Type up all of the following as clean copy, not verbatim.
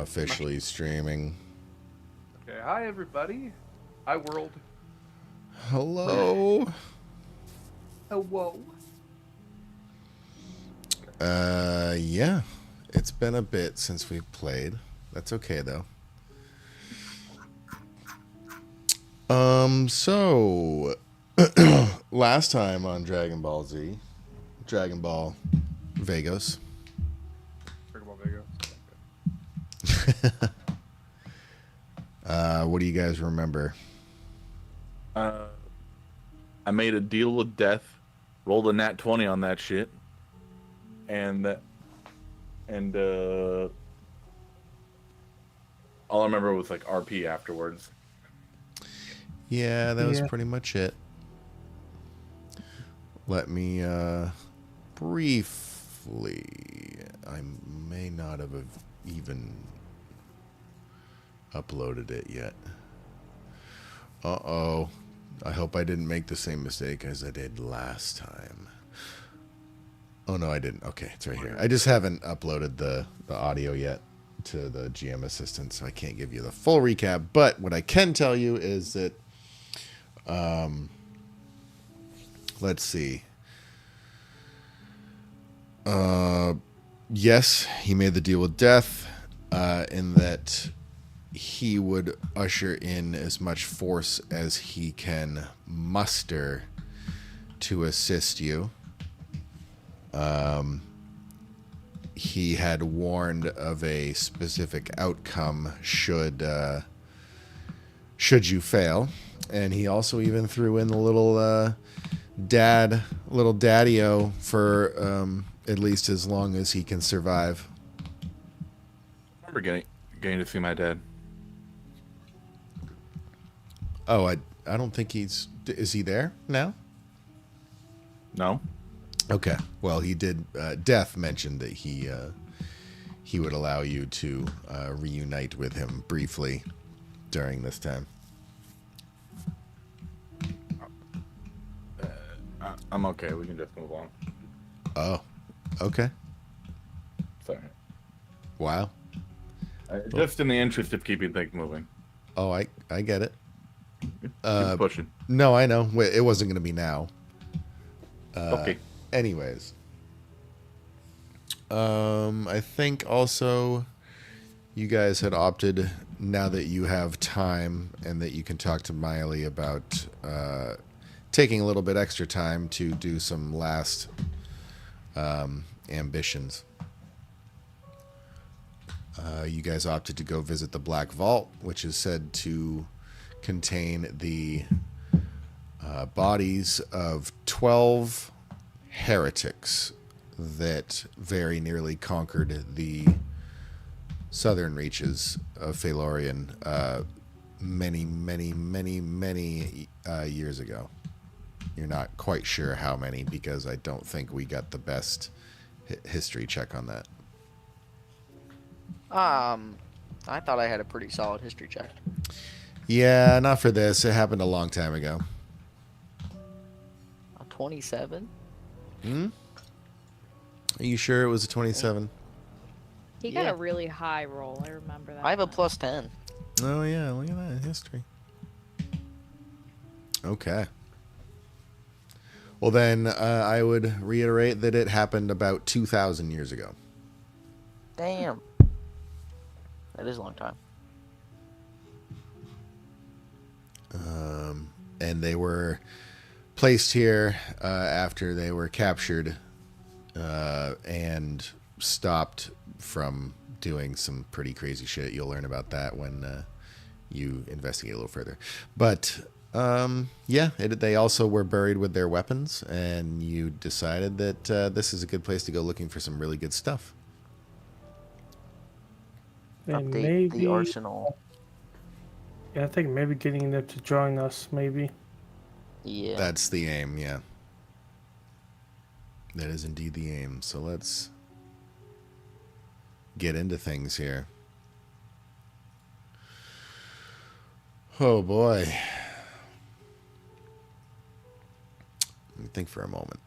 now officially streaming. Okay, hi everybody. Hi world. Hello. Hello. Yeah. It's been a bit since we've played. That's okay though. So last time on Dragon Ball Z, Dragon Ball Vegos. Dragon Ball Vega. What do you guys remember? I made a deal with death, rolled a nat 20 on that shit, and all I remember was like RP afterwards. Yeah, that was pretty much it. Let me briefly. I may not have even uploaded it yet. Uh-oh. I hope I didn't make the same mistake as I did last time. Oh, no, I didn't. Okay, it's right here. I just haven't uploaded the audio yet to the GM Assistant, so I can't give you the full recap. But what I can tell you is that, let's see. Yes, he made the deal with death, in that he would usher in as much force as he can muster to assist you. He had warned of a specific outcome should you fail, and he also even threw in the little daddy-o for at least as long as he can survive. I remember getting to see my dad. Oh, I don't think is he there now? No? Okay. Well, he did. Death mentioned that he would allow you to reunite with him briefly during this time. I'm okay. We can just move on. Oh, okay. Sorry. Wow. Just in the interest of keeping things moving. Oh, I get it. Keep pushing. No, I know. It wasn't going to be now. Okay. Anyways. I think also you guys had opted, now that you have time and that you can talk to Miley about taking a little bit extra time to do some last ambitions. You guys opted to go visit the Black Vault, which is said to contain the bodies of 12 heretics that very nearly conquered the southern reaches of Phalorian many years ago. You're not quite sure how many, because I don't think we got the best history check on that. I thought I had a pretty solid history check. Yeah, not for this. It happened a long time ago. 27? Are you sure it was a 27? He got a really high roll. I remember that. I have a plus 10. Oh, yeah. Look at that history. Okay. Well, then I would reiterate that it happened about 2,000 years ago. Damn. That is a long time. And they were placed here after they were captured and stopped from doing some pretty crazy shit. You'll learn about that when you investigate a little further. But yeah, they also were buried with their weapons, and you decided that this is a good place to go looking for some really good stuff. And Update maybe the arsenal. Yeah, I think maybe getting them to join us, maybe. Yeah. That's the aim, yeah. That is indeed the aim. So let's get into things here. Oh boy. Let me think for a moment.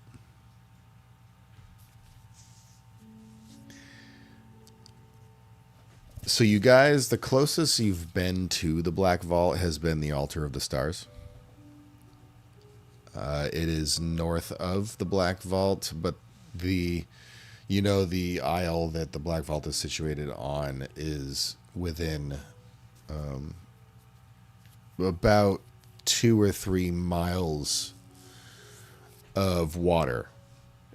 So you guys, the closest you've been to the Black Vault has been the Altar of the Stars. It is north of the Black Vault, but the aisle that the Black Vault is situated on is within about 2 or 3 miles of water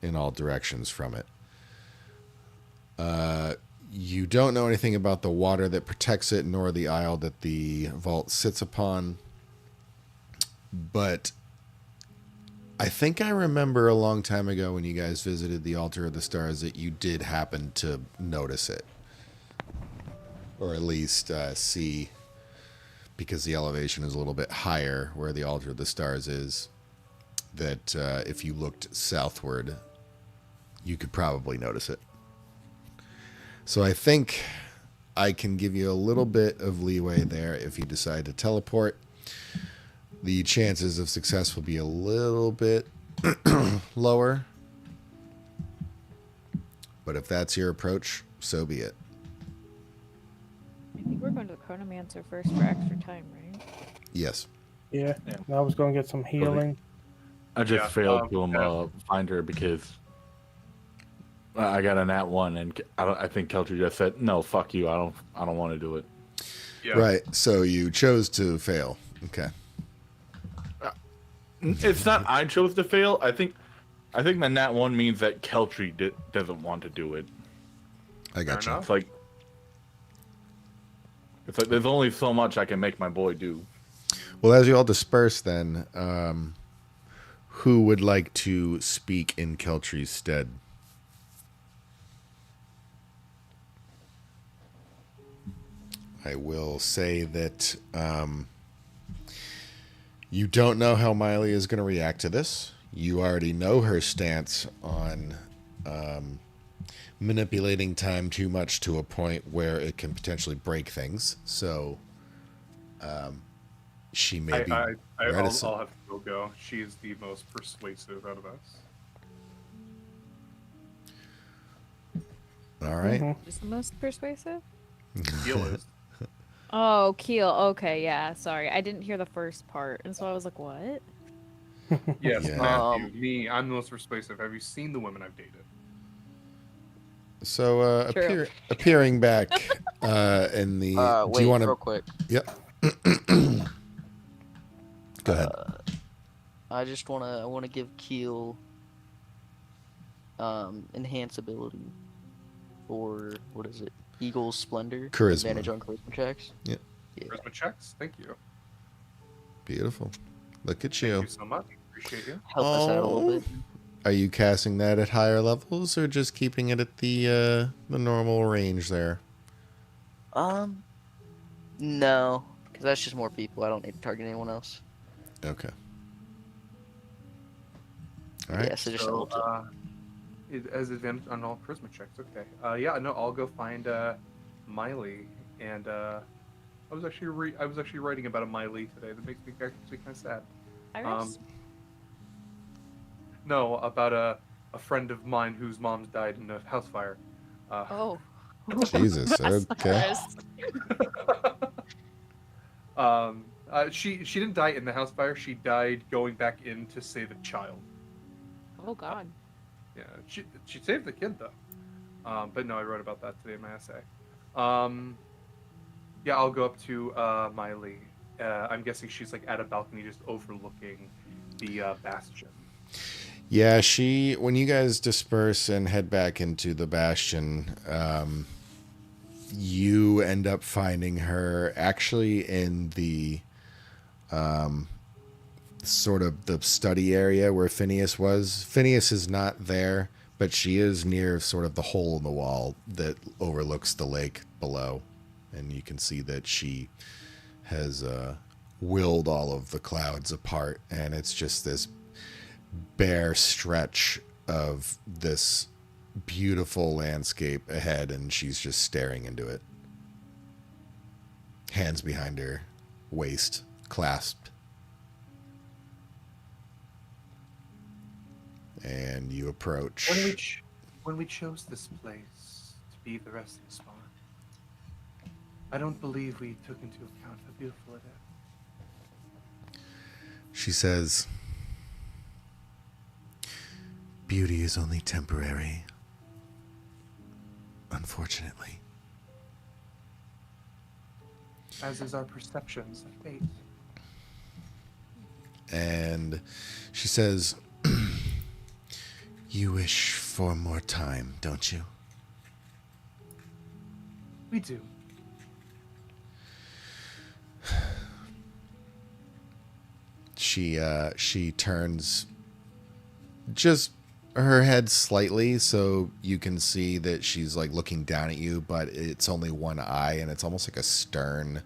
in all directions from it. You don't know anything about the water that protects it, nor the aisle that the vault sits upon. But I think I remember a long time ago when you guys visited the Altar of the Stars that you did happen to notice it. Or at least see, because the elevation is a little bit higher where the Altar of the Stars is, that if you looked southward, you could probably notice it. So I think I can give you a little bit of leeway there if you decide to teleport. The chances of success will be a little bit lower. But if that's your approach, so be it. I think we're going to the Chronomancer first for extra time, right? Yes. Yeah. Yeah. I was going to get some healing. I just Yeah, failed to find her because I got a nat 1, and I think Keltry just said, "No, fuck you. I don't want to do it." Yeah. Right. So you chose to fail. Okay. It's not I chose to fail. I think the nat 1 means that Keltry doesn't want to do it. I got you. enough. It's like there's only so much I can make my boy do. Well, as you all disperse then, who would like to speak in Keltry's stead? I will say that you don't know how Miley is going to react to this. You already know her stance on manipulating time too much to a point where it can potentially break things. So she may be reticent. I'll have to go. She's the most persuasive out of us. All right. Mhm. Is the most persuasive? Gil is. Oh, Keel. Okay, yeah. Sorry, I didn't hear the first part, and so I was like, "What?" Yes, Yeah. Matthew. Me, I'm the most persuasive. Have you seen the women I've dated? So True. appearing back in the. Wait, do you want real to? quick. Yep. Go ahead. I just wanna give Keel enhance ability for what is it? Eagle's Splendor. Charisma. Advantage on charisma checks. Yeah. Yeah. Charisma checks. Thank you. Beautiful. Look at Thank you. you so much. Appreciate you. Help us out a little bit. Are you casting that at higher levels or just keeping it at the normal range there? No, because that's just more people. I don't need to target anyone else. Okay. All right. Yeah, so just a So, little it has advantage on all charisma checks. Okay. Yeah. No, I'll go find Miley, and I was actually writing about a Miley today. That makes me actually kind of sad. Iris? No, about a friend of mine whose mom's died in a house fire. Oh. Jesus. Okay. She didn't die in the house fire. She died going back in to save a child. Oh God. Yeah, she saved the kid though. But no, I wrote about that today in my essay. Yeah, I'll go up to Miley. I'm guessing she's like at a balcony just overlooking the bastion. Yeah, when you guys disperse and head back into the bastion, you end up finding her actually in the sort of the study area where Phineas was. Phineas is not there, but she is near sort of the hole in the wall that overlooks the lake below. And you can see that she has willed all of the clouds apart, and it's just this bare stretch of this beautiful landscape ahead, and she's just staring into it. Hands behind her waist, clasped. And you approach. When we chose this place to be the resting spot, I don't believe we took into account how beautiful it is. She says, beauty is only temporary, unfortunately. As is our perceptions of fate. And she says, you wish for more time, don't you? We do. She turns just her head slightly so you can see that she's like looking down at you, but it's only one eye and it's almost like a stern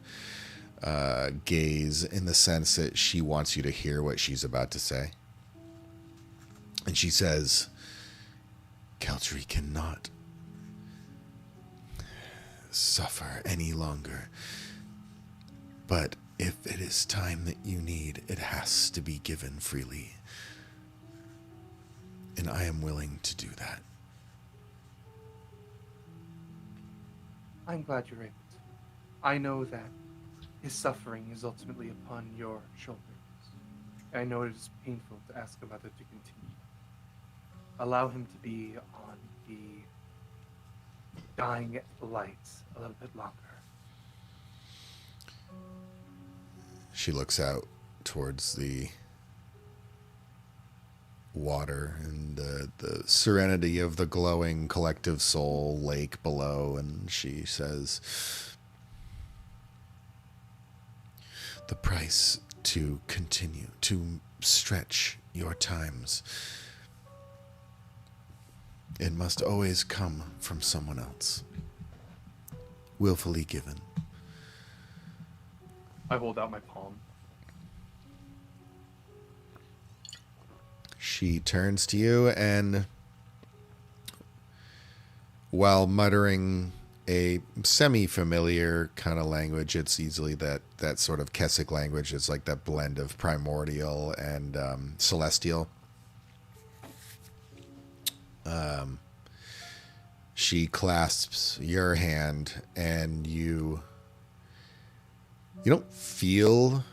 gaze in the sense that she wants you to hear what she's about to say. And she says, Keltri cannot suffer any longer. But if it is time that you need, it has to be given freely. And I am willing to do that. I'm glad you're able to. I know that his suffering is ultimately upon your shoulders. I know it is painful to ask a mother to continue. Allow him to be on the dying light a little bit longer. She looks out towards the water and the serenity of the glowing collective soul lake below, and she says, the price to continue, to stretch your times, it must always come from someone else, willfully given. I hold out my palm. She turns to you and, while muttering a semi-familiar kind of language, it's easily that sort of Kessic language. It's like that blend of primordial and celestial. She clasps your hand, and you don't feel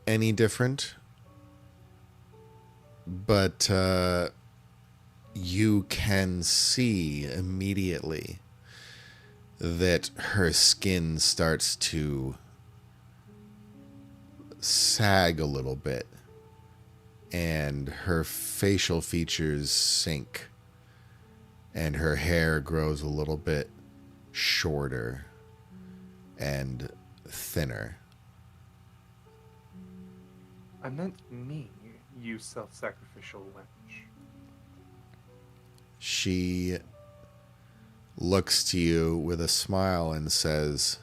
any different, but you can see immediately that her skin starts to sag a little bit and her facial features sink and her hair grows a little bit shorter and thinner. I meant me, you self-sacrificial wench. She looks to you with a smile and says,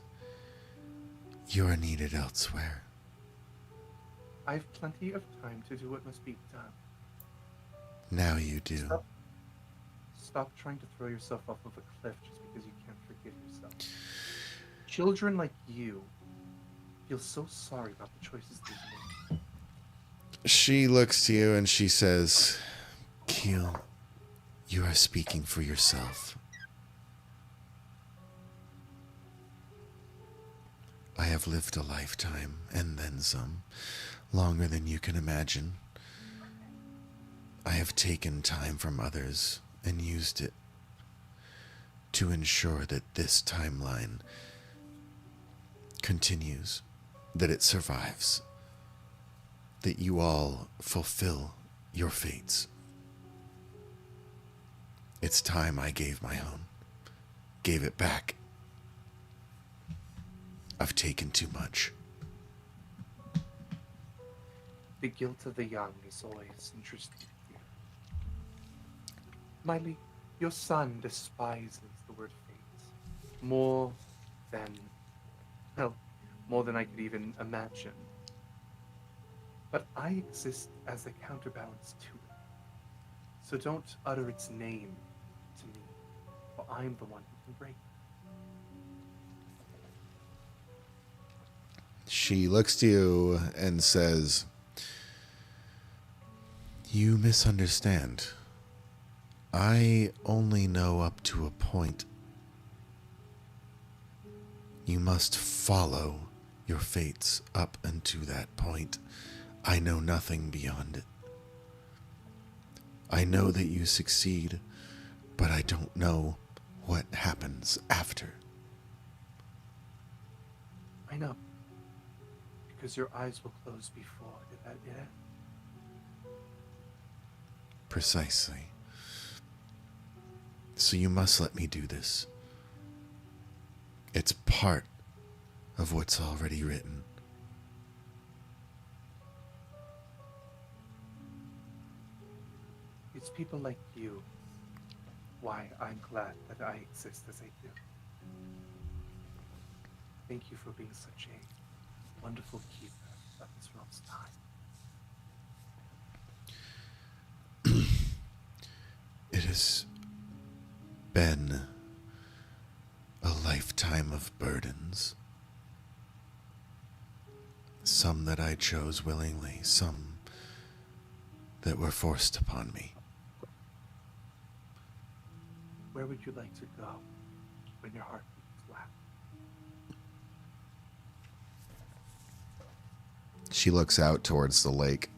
you are needed elsewhere. I've plenty of time to do what must be done. Now you do. Stop trying to throw yourself off of a cliff just because you can't forgive yourself. Children like you feel so sorry about the choices they've made. She looks to you and she says, Keel, you are speaking for yourself. I have lived a lifetime, and then some, longer than you can imagine. I have taken time from others and used it to ensure that this timeline continues, that it survives, that you all fulfill your fates. It's time I gave my own, gave it back. I've taken too much. The guilt of the young is always interesting here. Miley, your son despises the word fate more than I could even imagine. But I exist as a counterbalance to it. So don't utter its name to me, for I'm the one who can break it. She looks to you and says, you misunderstand. I only know up to a point. You must follow your fates up unto that point. I know nothing beyond it. I know that you succeed, but I don't know what happens after. I know. Because your eyes will close before it ends. Precisely. So you must let me do this. It's part of what's already written. It's people like you why I'm glad that I exist as I do. Thank you for being such a wonderful keeper of this realm's time. It has been a lifetime of burdens. Some that I chose willingly, some that were forced upon me. Where would you like to go when your heart beats flat? She looks out towards the lake.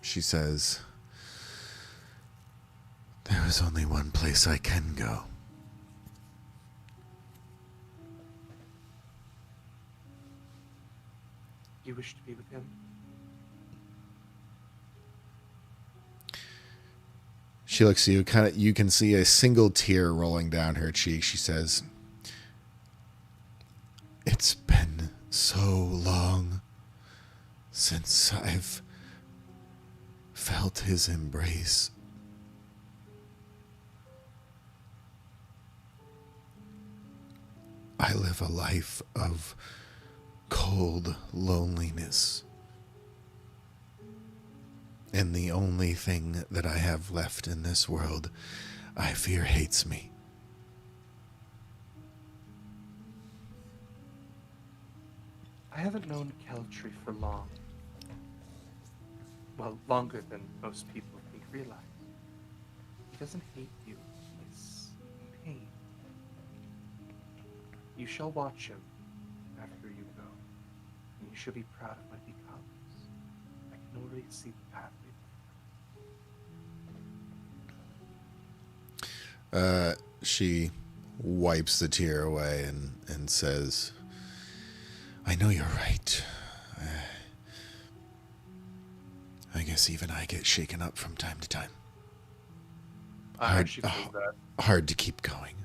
She says, "There is only one place I can go." You wish to be with him? She looks at you, you can see a single tear rolling down her cheek. She says, "It's been so long since I've felt his embrace. I live a life of cold loneliness. And the only thing that I have left in this world, I fear hates me." I haven't known Keltry for long. Well, longer than most people think realize. He doesn't hate you. He's in pain. You shall watch him after you go. And you should be proud of what he becomes. I can already see the pathway. She wipes the tear away and says, "I know you're right. I guess even I get shaken up from time to time. As she says that, Hard to keep going."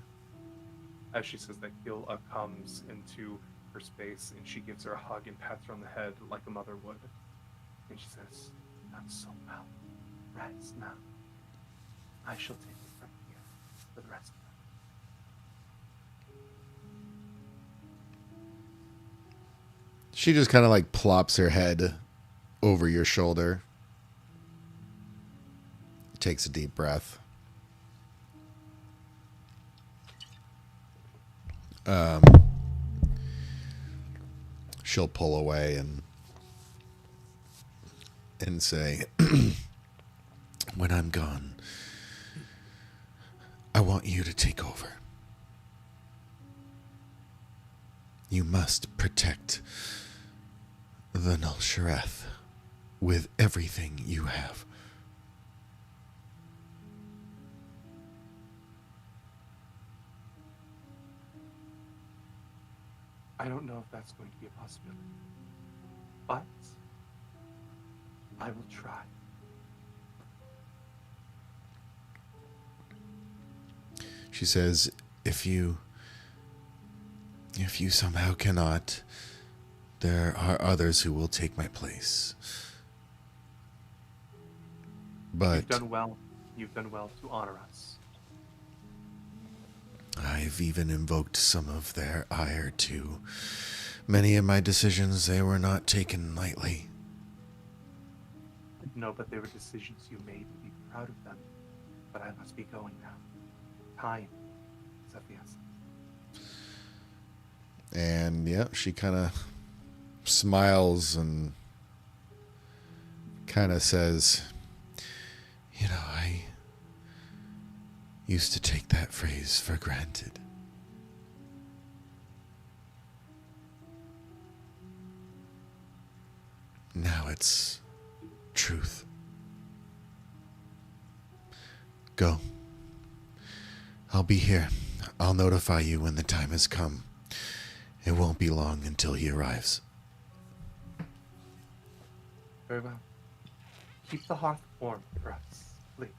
Gil comes into her space and she gives her a hug and pats her on the head like a mother would. And she says, "Not so well. Rest now. I shall take it from here for the rest of it." She just kind of like plops her head over your shoulder. Takes a deep breath. She'll pull away and say, "When I'm gone, I want you to take over. You must protect the Null Shareth with everything you have." I don't know if that's going to be a possibility, but I will try. She says, if you somehow cannot, there are others who will take my place. But You've done well. You've done well to honor us. I've even invoked some of their ire too. Many of my decisions, they were not taken lightly. No, but they were decisions you made to be proud of them. But I must be going now. Time is of the essence. And yeah, she kind of smiles and kind of says, "You know, I used to take that phrase for granted. Now it's truth. Go. I'll be here. I'll notify you when the time has come. It won't be long until he arrives. Very well. Keep the hearth warm for us, please.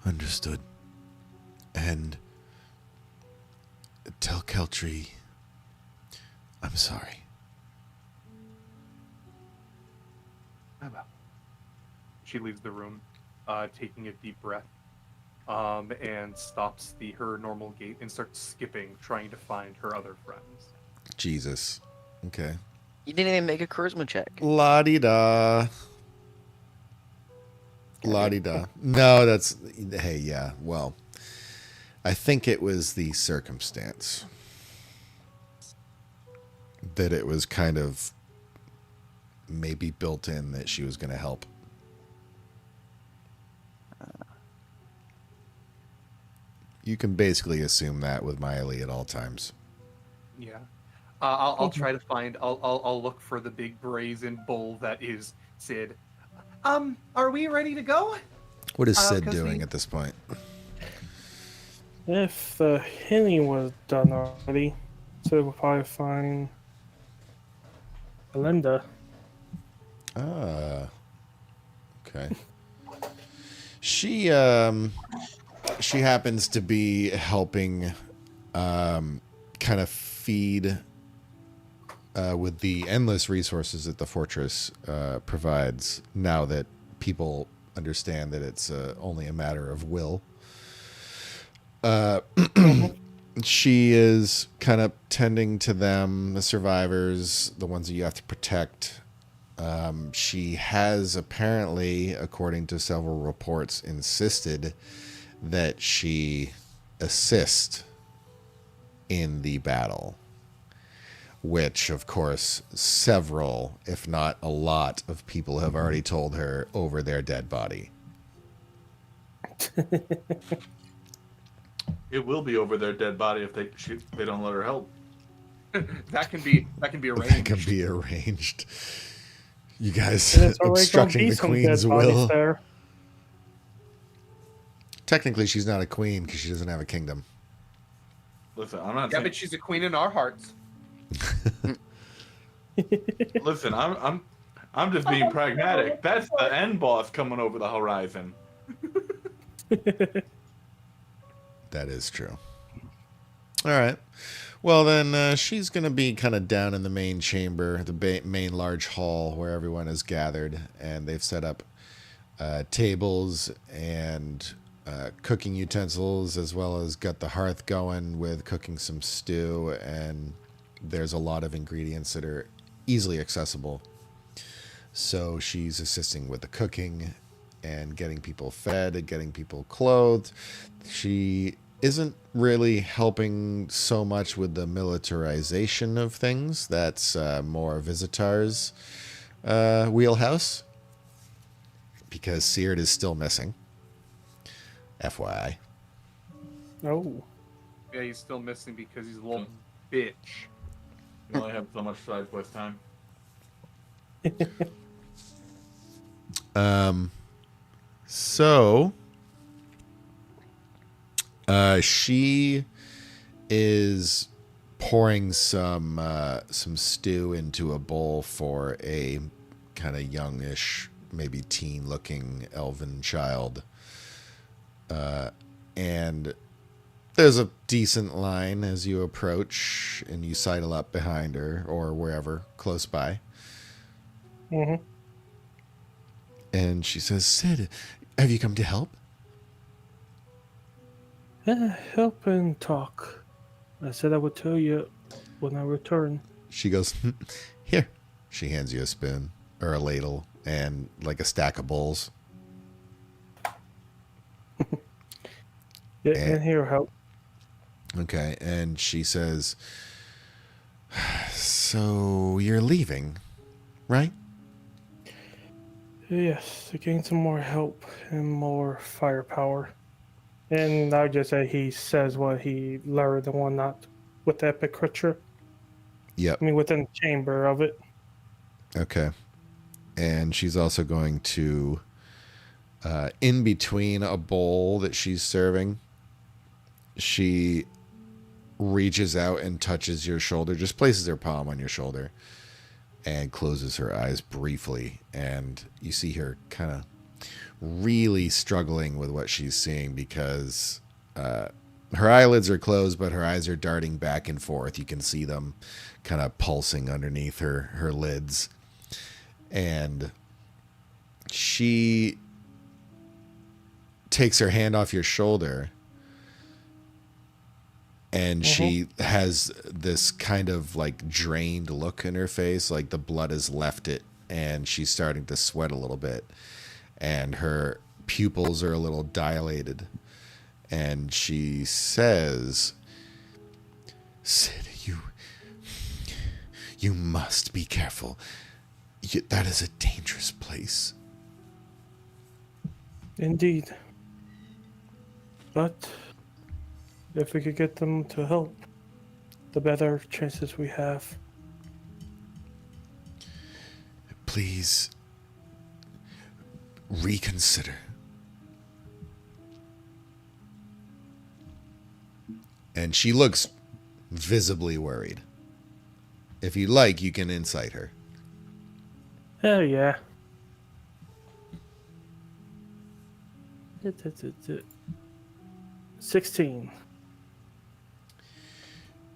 Understood. And tell Keltry I'm sorry. I will. She leaves the room, taking a deep breath, and stops her normal gait and starts skipping, trying to find her other friends. Jesus. Okay. You didn't even make a charisma check. La-di-da. La-di-da. No, that's... Hey, yeah, well... I think it was the circumstance. That it was kind of... maybe built in that she was going to help. You can basically assume that with Miley at all times. Yeah. I'll try to find. I'll look for the big brazen bull that is Sid. Are we ready to go? What is Sid 'cause doing we- at this point? If the hitting was done already, so we'll probably find Belinda. Ah. Okay. She happens to be helping kind of feed with the endless resources that the fortress provides now that people understand that it's only a matter of will. She is kind of tending to them, the survivors, the ones that you have to protect. She has apparently, according to several reports, insisted that she assist in the battle, which, of course, several, if not a lot, of people have already told her over their dead body. It will be over their dead body if they don't let her help. That can be That arranged. can be arranged. You guys And it's already gonna obstructing be the some queen's dead bodies will. there. Technically, she's not a queen because she doesn't have a kingdom. Listen, I'm not Yeah, saying. but she's a queen in our hearts. Listen, I'm just being pragmatic. That's the end boss coming over the horizon. That is true. All right. Well, then she's going to be kind of down in the main chamber, the main large hall where everyone is gathered, and they've set up tables and cooking utensils, as well as got the hearth going with cooking some stew, and there's a lot of ingredients that are easily accessible. So she's assisting with the cooking and getting people fed and getting people clothed. She isn't really helping so much with the militarization of things. That's more Visitar's wheelhouse, because Seared is still missing. FYI. Oh. Yeah, he's still missing because he's a little bitch. You only have so much side quest time. So she is pouring some stew into a bowl for a kind of youngish, maybe teen-looking elven child, and there's a decent line as you approach and you sidle up behind her or wherever close by. Mm-hmm. And she says, "Sid, have you come to help?" Help and talk. I said I would tell you when I return. She goes, "Here." She hands you a spoon or a ladle and like a stack of bowls. Get Eh. in here, help. Okay. And she says, "So you're leaving, right?" Yes, to gain some more help and more firepower. And I just say he says what he learned and whatnot with the epic creature. Yep. I mean, within the chamber of it. Okay. And she's also going to, in between a bowl that she's serving, she reaches out and touches your shoulder, just places her palm on your shoulder, and closes her eyes briefly. And you see her kind of really struggling with what she's seeing because her eyelids are closed, but her eyes are darting back and forth. You can see them kind of pulsing underneath her lids. And she takes her hand off your shoulder, and she has this kind of like drained look in her face, like the blood has left it, and she's starting to sweat a little bit, and her pupils are a little dilated. And she says, "Sid, you must be careful. That is a dangerous place." Indeed. But if we could get them to help, the better chances we have. Please reconsider. And she looks visibly worried. If you like, you can insight her. Hell yeah. 16.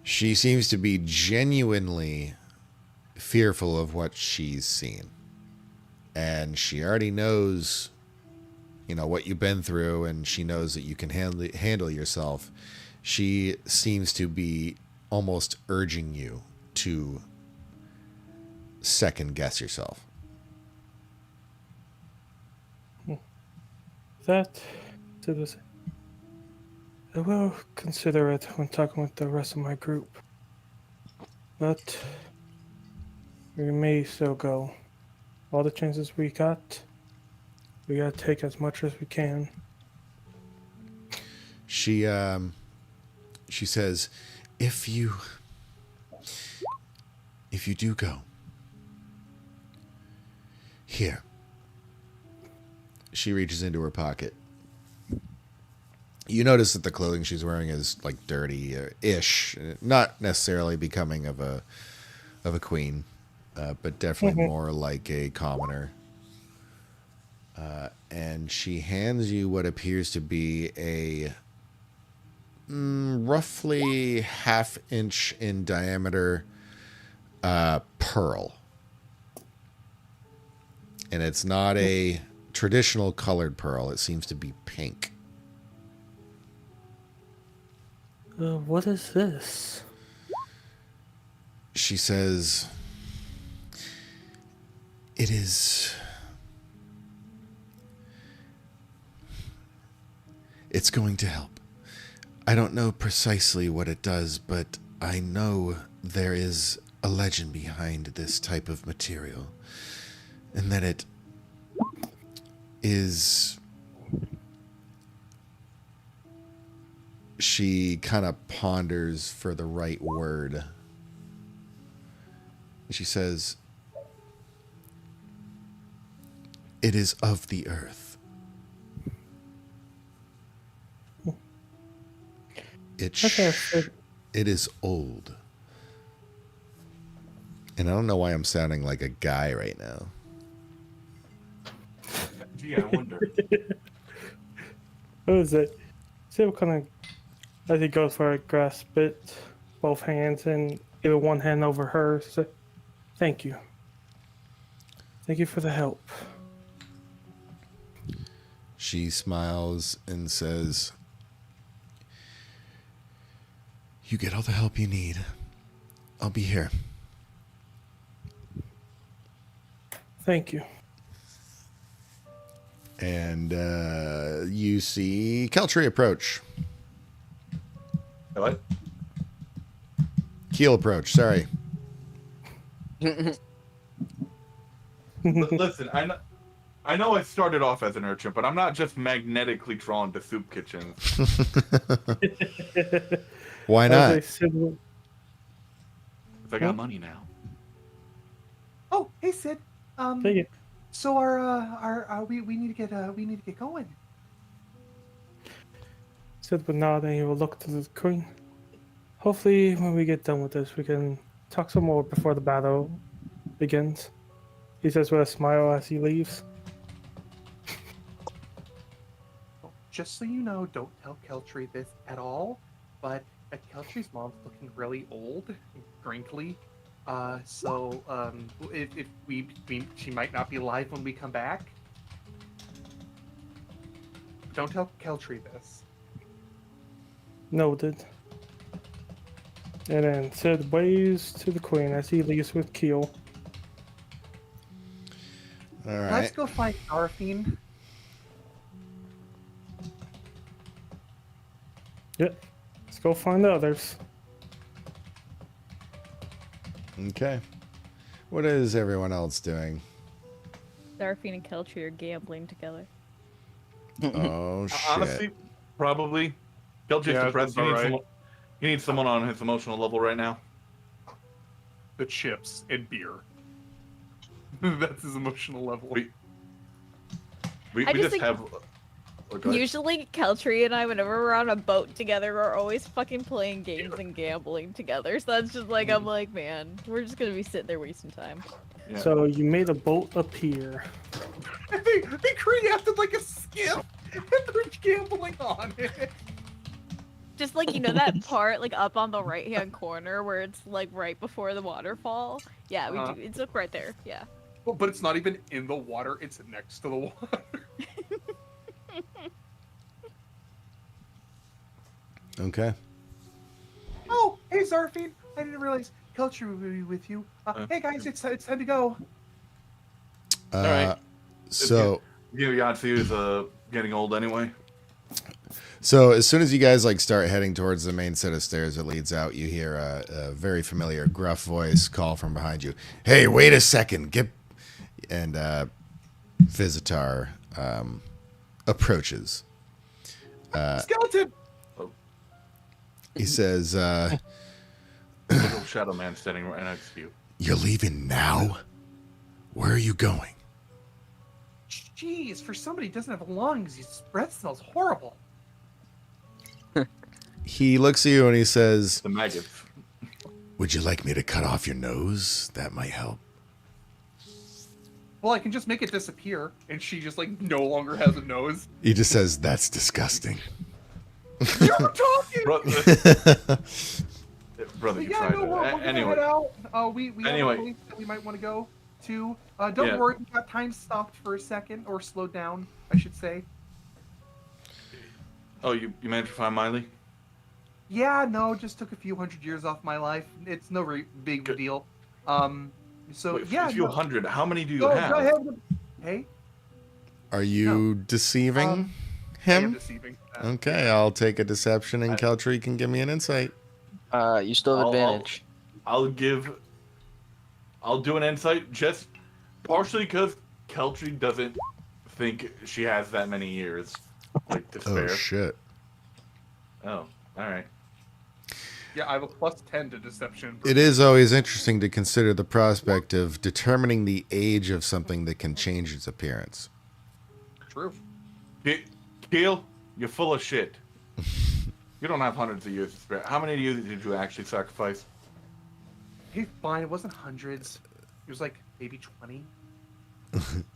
She seems to be genuinely fearful of what she's seen. And she already knows, what you've been through, and she knows that you can handle yourself. She seems to be almost urging you to second guess yourself. That to this. I will consider it when talking with the rest of my group. But we may still go. All the chances we gotta take as much as we can. She says, if you do go, here. She reaches into her pocket. You notice that the clothing she's wearing is like dirty-ish, not necessarily becoming of a queen, but definitely more like a commoner. And she hands you what appears to be a roughly half-inch in diameter pearl. And it's not a traditional colored pearl. It seems to be pink. What is this? She says, it's going to help. I don't know precisely what it does, but I know there is a legend behind this type of material, and that it is... She kind of ponders for the right word. She says, it is of the earth. It is old. And I don't know why I'm sounding like a guy right now. Gee, I wonder. What is it? See what kind of... As he goes for it, grasp it, both hands, and give one hand over hers. So, thank you. Thank you for the help. She smiles and says, you get all the help you need. I'll be here. Thank you. And you see Keltree approach. What? Keel approach, sorry. Listen, I know I started off as an urchin, but I'm not just magnetically drawn to soup kitchens. Why As not? I said, Because I got money now. Oh, hey Sid. Take it. So we need to get going. Sid would nod and he will look to the queen. Hopefully, when we get done with this, we can talk some more before the battle begins. He says with a smile as he leaves. Just so you know, don't tell Keltry this at all. But Keltry's mom's looking really old, and grinkly. If she might not be alive when we come back. Don't tell Keltry this. Noted. And then Sid waves to the queen as he leaves with Keel. All Let's right. go find Garfine. Yep. Let's go find the others. Okay. What is everyone else doing? Darfine and Keltry are gambling together. Oh shit. Honestly, probably. Keltry's Yeah, depressed. that's all right. He needs someone on his emotional level right now. The chips and beer. That's his emotional level. We I just just think- have. Oh, go ahead. Usually, Keltry and I, whenever we're on a boat together, we're always fucking playing games and gambling together. So that's just like, I'm like, man, we're just gonna be sitting there wasting time. Yeah. So you made a boat appear. They crafted like a skiff and they're gambling on it. Just like, you know that part, like up on the right-hand corner where it's like right before the waterfall? Yeah, we do. It's like right there. Yeah. But it's not even in the water, it's next to the water. Okay. Oh, hey Zarfine. I didn't realize Keltry would be with you. Hey guys, it's time to go. right. So Yahtzee is getting old anyway. So as soon as you guys like start heading towards the main set of stairs that leads out, you hear a very familiar gruff voice call from behind you. Hey, wait a second! Get and Visitar approaches. Skeleton. He says, Little shadow man standing right next to you. "You're leaving now? Where are you going?" Jeez, for somebody who doesn't have lungs, his breath smells horrible. He looks at you and he says, The maggots. "Would you like me to cut off your nose? That might help." Well, I can just make it disappear, and she just like no longer has a nose. He just says, "That's disgusting." You're talking. Brother, you Yeah, tried no, it. we're gonna Anyway, head out. We have Anyway. a place that we might want to go to. Don't Yeah. worry, we got time stopped for a second, or slowed down, I should say. oh, you managed to find Miley? Yeah, no, just took a few hundred years off my life. It's no big Good. deal. So Wait, yeah, a few no, hundred. How many do you go have? ahead. Hey, Are you deceiving I am him? deceiving. Okay, I'll take a deception, and Keltry can give me an insight. You still have advantage. I'll do an insight just partially because Keltry doesn't think she has that many years like to spare. Oh shit! Oh, all right. Yeah, I have a +10 to deception. It is always interesting to consider the prospect of determining the age of something that can change its appearance. True. Keel, you're full of shit. You don't have hundreds of years to spare. How many years did you actually sacrifice? Hey, fine. It wasn't hundreds. It was like maybe 20.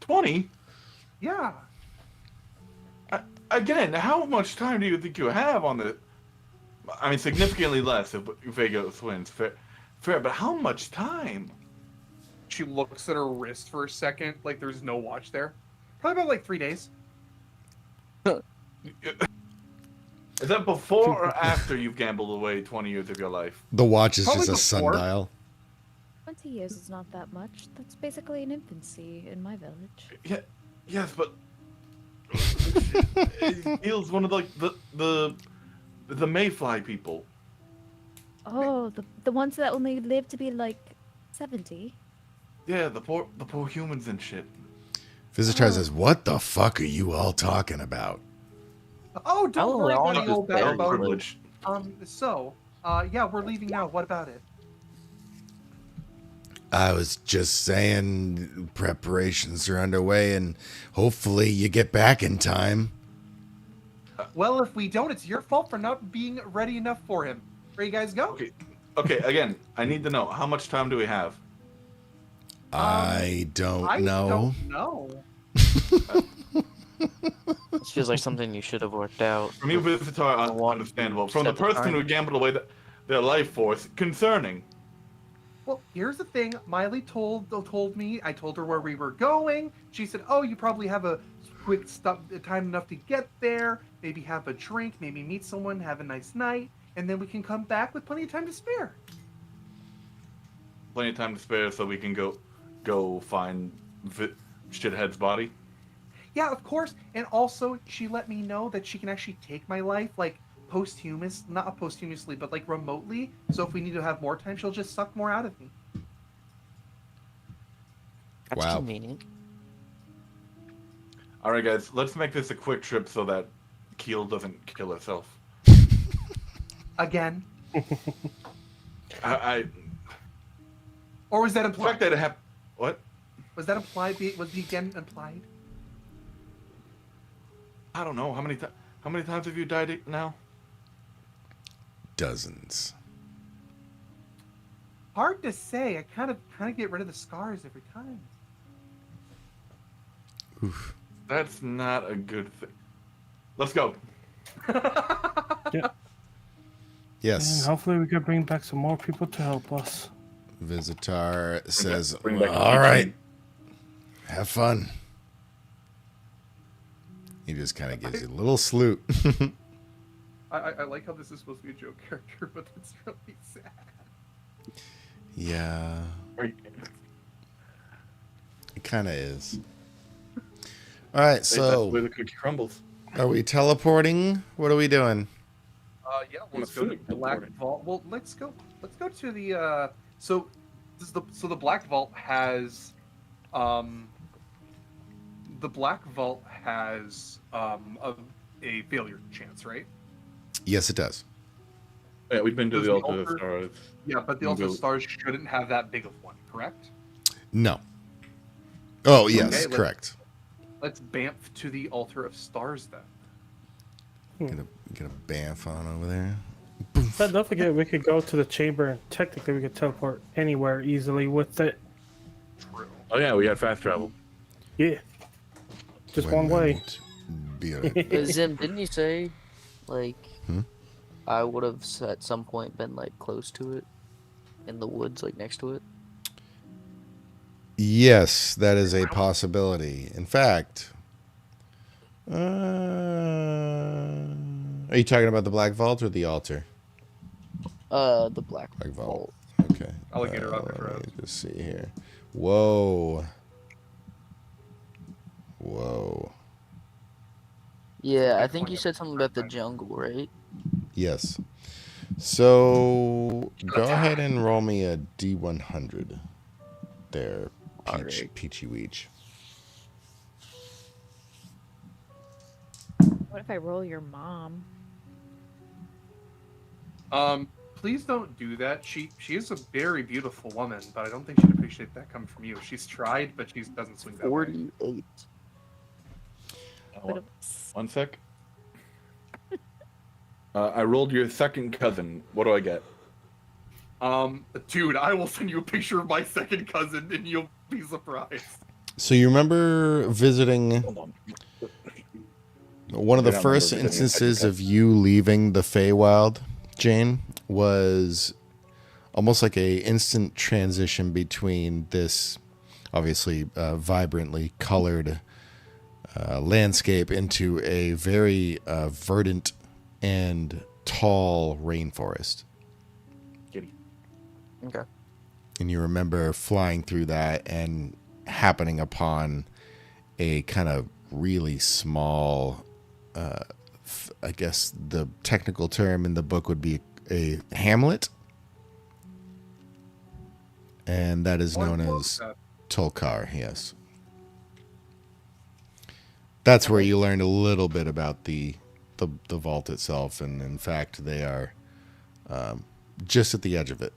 20? Yeah. Again, how much time do you think you have on the... I mean, significantly less if Vega wins. Fair, but how much time? She looks at her wrist for a second, like there's no watch there. Probably about like 3 days. Is that before or after you've gambled away 20 years of your life? The watch is Probably just a before. sundial. 20 years is not that much. That's basically an infancy in my village. Yeah, yes, but Keel's one of the Mayfly people. Oh, the ones that only live to be like 70. Yeah, the poor humans and shit. Visitar says, "What the fuck are you all talking about?" Oh, don't worry, all buddy, just old very Bellboat. Privilege. Yeah, we're leaving now. What about it? I was just saying preparations are underway and hopefully you get back in time. Well, if we don't, it's your fault for not being ready enough for him. Where you guys go? Okay, again, I need to know, how much time do we have? I don't know. Don't know. This feels like something you should have worked out. From you, Visitor, understandable. From the Set the person time. who gambled away their life force, concerning. Well, here's the thing. Miley told me. I told her where we were going. She said, "Oh, you probably have a quick time enough to get there. Maybe have a drink. Maybe meet someone. Have a nice night, and then we can come back with plenty of time to spare." Plenty of time to spare so we can go find Shithead's body. Yeah, of course. And also, she let me know that she can actually take my life, like not posthumously, but like remotely. So if we need to have more time, she'll just suck more out of me. That's Wow. convenient. All right, guys, let's make this a quick trip so that Keel doesn't kill herself. Again. Or Or was that the fact implied? that it happened. What? Was that implied? Was the again implied? I don't know. How many times have you died now? Dozens. Hard to say. I kind of get rid of the scars every time. Oof. That's not a good thing. Let's go. And Yes. hopefully we can bring back some more people to help us. Visitor says, bring back the all right, team." have fun. He just kind of gives you a little salute. I like how this is supposed to be a joke character, but it's really sad. Yeah, it kind of is. All right, That's the way so the cookie crumbles. are we teleporting? What are we doing? Yeah, I'm let's go to assuming Black teleporting. Vault. Well, let's go to the so the Black Vault has a failure chance, right? Yes, it does. Yeah, we've been to Does the the altar of altar- stars. Yeah, but the We'll Altar of go- Stars shouldn't have that big of one, correct? No. Oh, yes, Okay, let's- correct. Let's bamf to the Altar of Stars then. Get a bamf on over there. But don't forget, we could go to the chamber and technically we could teleport anywhere easily with it. True. Oh yeah, we had fast travel. Yeah. Just one way. Wouldn't be a- But Zim, didn't you say, like, Hmm? I would have at some point been like close to it, in the woods, like next to it? Yes, that is a possibility. In fact, are you talking about the Black Vault or the altar? The Black Black Vault. Vault. Okay. Alligator up Let me road. just see here. Whoa. Whoa. Yeah, I think you said something about the jungle, right? Yes. So go ahead and roll me a D100 there, Alright. Peachy Weech. What if I roll your mom? Please don't do that. She is a very beautiful woman, but I don't think she'd appreciate that coming from you. She's tried, but she doesn't swing that way. 48. But One sec. I rolled your second cousin. What do I get? Dude, I will send you a picture of my second cousin, and you'll be surprised. So you remember visiting Hold on. one of the I don't first remember visiting a instances second of you leaving the Feywild, Jane, was almost like a instant transition between this obviously vibrantly colored landscape into a very verdant and tall rainforest. Kitty. Okay. And you remember flying through that and happening upon a kind of really small, I guess the technical term in the book would be a hamlet. And that is known as Tolkar, yes. That's where you learned a little bit about the vault itself, and in fact, they are just at the edge of it.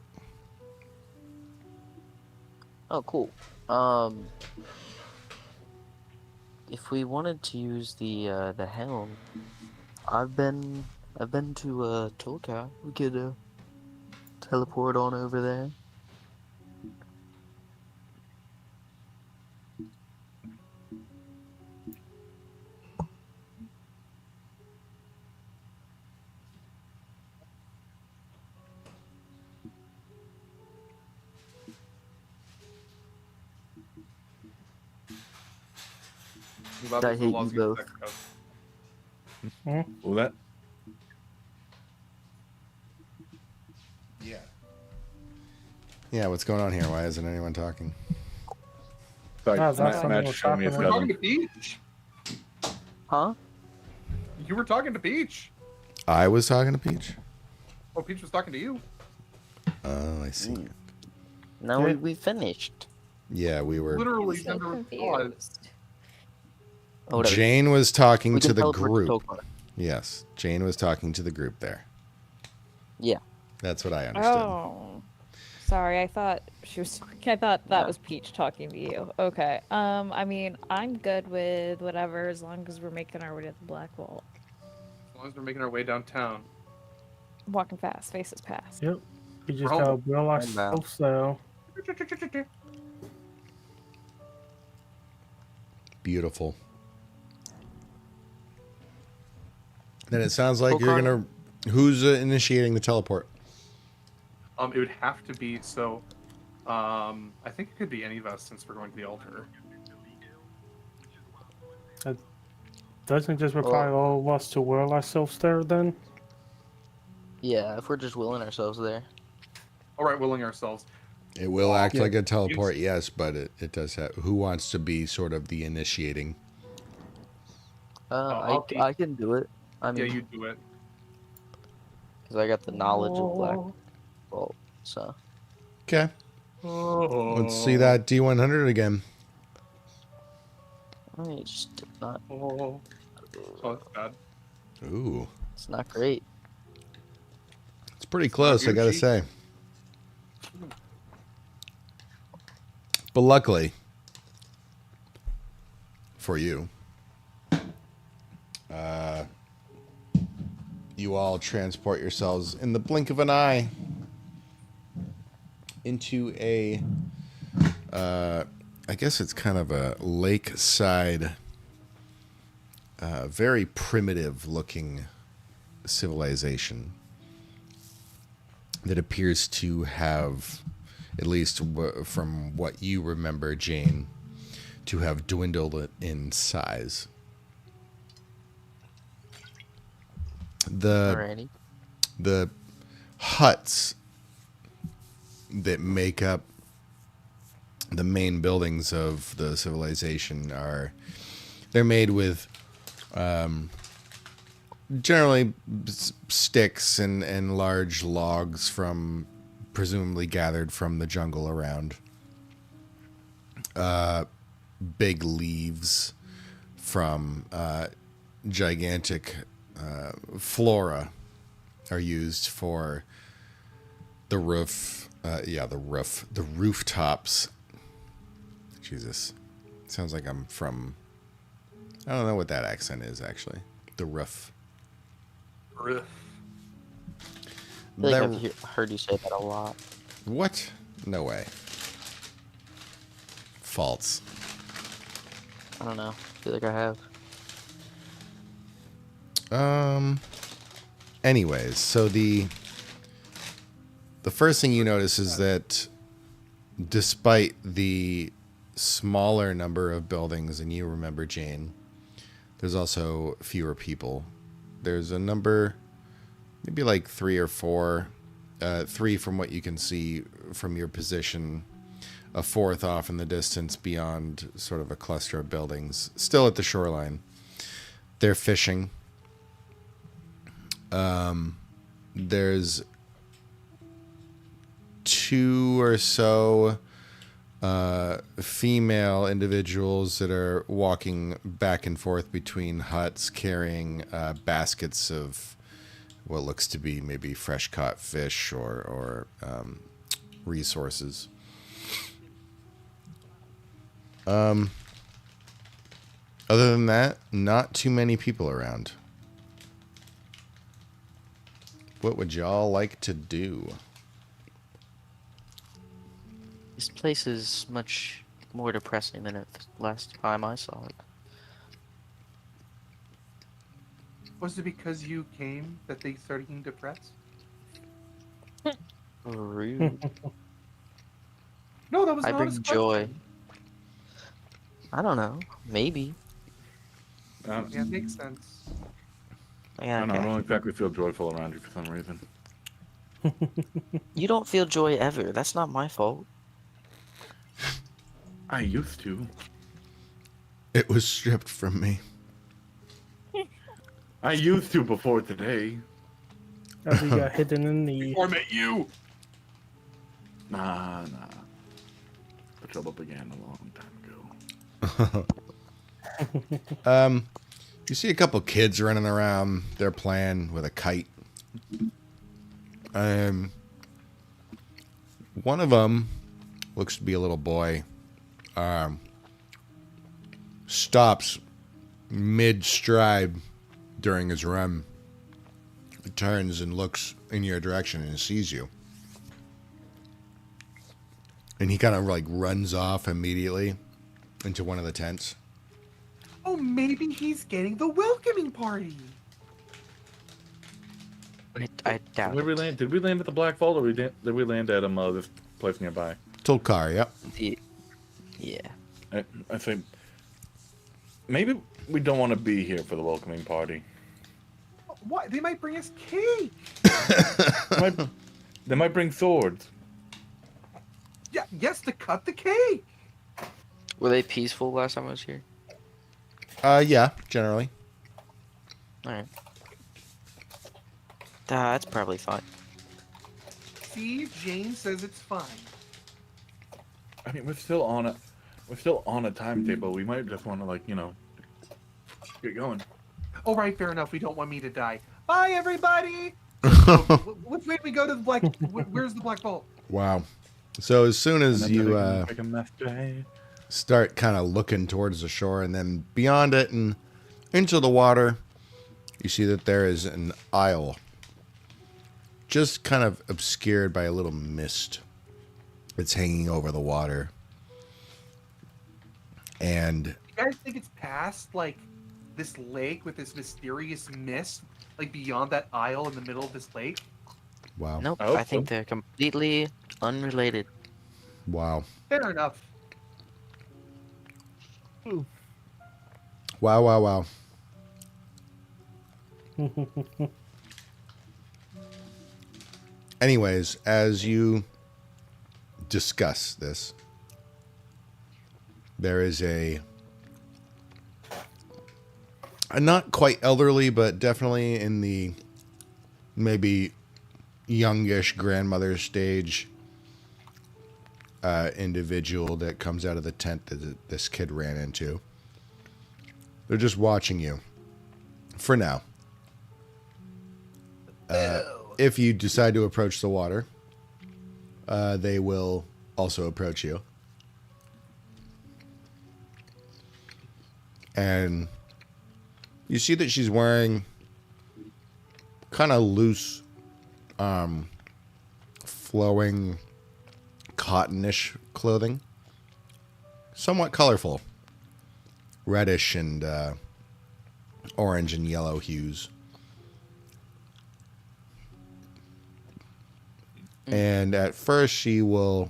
Oh, cool. If we wanted to use the helm, I've been to Tolka. We could teleport on over there. I'm glad I there's no hate laws you against both. sex code. What was that? Yeah. Yeah, what's going on here? Why isn't anyone talking? Sorry, Ah, that's Matt what showed me his I'm You were talking cousin. to Peach. Huh? You were talking to Peach. I was talking to Peach. Oh, Peach was talking to you. Oh, I see. No, Yeah. we finished. Yeah, we were. Literally so under pause. confused. Oh, whatever. Jane was talking We to can the teleport group. Tolkar. Yes, Jane was talking to the group there. Yeah. That's what I understood. Oh, sorry. I thought she was. I thought that Yeah. was Peach talking to you. Okay. I mean, I'm good with whatever as long as we're making our way to the Black Vault. As long as we're making our way downtown. Walking fast, faces past. Yep. We just We're gotta home. build ourselves so. Beautiful. Then it sounds like you're Tolkar. gonna. Who's initiating the teleport? It would have to be so. I think it could be any of us since we're going to the altar. Doesn't it just require all of us to will ourselves there then? Yeah, if we're just willing ourselves there. All right, willing ourselves. It will act Yeah. like a teleport, yes, but it does have. Who wants to be sort of the initiating? I'll be- I can do it. I Yeah, mean, you do it. because I got the knowledge of Black Vault, so. Okay, let's see that D100 again. I mean, it's just not. Oh, that's bad. Ooh, It's not great. it's pretty close, I gotta Gucci. say. But luckily for you, you all transport yourselves in the blink of an eye into a, I guess it's kind of a lakeside, very primitive looking civilization that appears to have, at least from what you remember, Jane, to have dwindled in size. Alrighty. The huts that make up the main buildings of the civilization they're made with generally sticks and large logs from presumably gathered from the jungle around, big leaves from gigantic flora are used for the roof. The rooftops. Jesus, sounds like I'm from. I don't know what that accent is actually. The roof. Riff. I feel like That- I've heard you say that a lot. What? No way. False. I don't know. I feel like I have. Anyways, so the first thing you notice is that despite the smaller number of buildings, and you remember Jane, there's also fewer people. There's a number, maybe like 3 or 4, 3 from what you can see from your position, a 4th off in the distance beyond sort of a cluster of buildings, still at the shoreline. They're fishing. There's 2 or so female individuals that are walking back and forth between huts carrying baskets of what looks to be maybe fresh caught fish or resources. Other than that, not too many people around. What would y'all like to do? This place is much more depressing than it last time I saw it. Was it because you came that they started getting depressed? Rude. No, that was I an bring honest joy. question. I don't know. Maybe. I Yeah, it makes sense. Yeah, don't know. I okay. don't exactly feel joyful around you for some reason. You don't feel joy ever. That's not my fault. I used to. It was stripped from me. I used to before today. As he got hidden in the. Before I met you. Nah. The trouble began a long time ago. You see a couple kids running around. They're playing with a kite. One of them looks to be a little boy. Stops mid-stride during his run. He turns and looks in your direction and sees you. And he kind of like runs off immediately into one of the tents. Oh, maybe he's getting the welcoming party. I doubt Where we it. land? Did we land at the Black Vault, or did we land at this place nearby? Tolkar, yep. Yeah. I think maybe we don't want to be here for the welcoming party. What? They might bring us cake. They might bring swords. Yeah, yes, to cut the cake. Were they peaceful last time I was here? Yeah, generally. Alright. That's probably fine. See, Jane says it's fine. I mean, we're still on a timetable. We might just want to, like, get going. All right, fair enough. We don't want me to die. Bye, everybody. Which way do we go to the black? Where's the Black Vault? Wow. So as soon as you Make a mess today. start kind of looking towards the shore and then beyond it and into the water, you see that there is an isle just kind of obscured by a little mist. It's hanging over the water. And You guys think it's past like this lake with this mysterious mist, like beyond that aisle in the middle of this lake? wow. Nope, I hope I think so. they're completely unrelated. Wow. Fair enough. Wow, wow, wow. Anyways, as you discuss this, there is a not quite elderly, but definitely in the maybe youngish grandmother stage individual that comes out of the tent that this kid ran into. They're just watching you for now. If you decide to approach the water, they will also approach you. And you see that she's wearing kind of loose, flowing, cottonish clothing. Somewhat colorful. Reddish and orange and yellow hues. And at first she will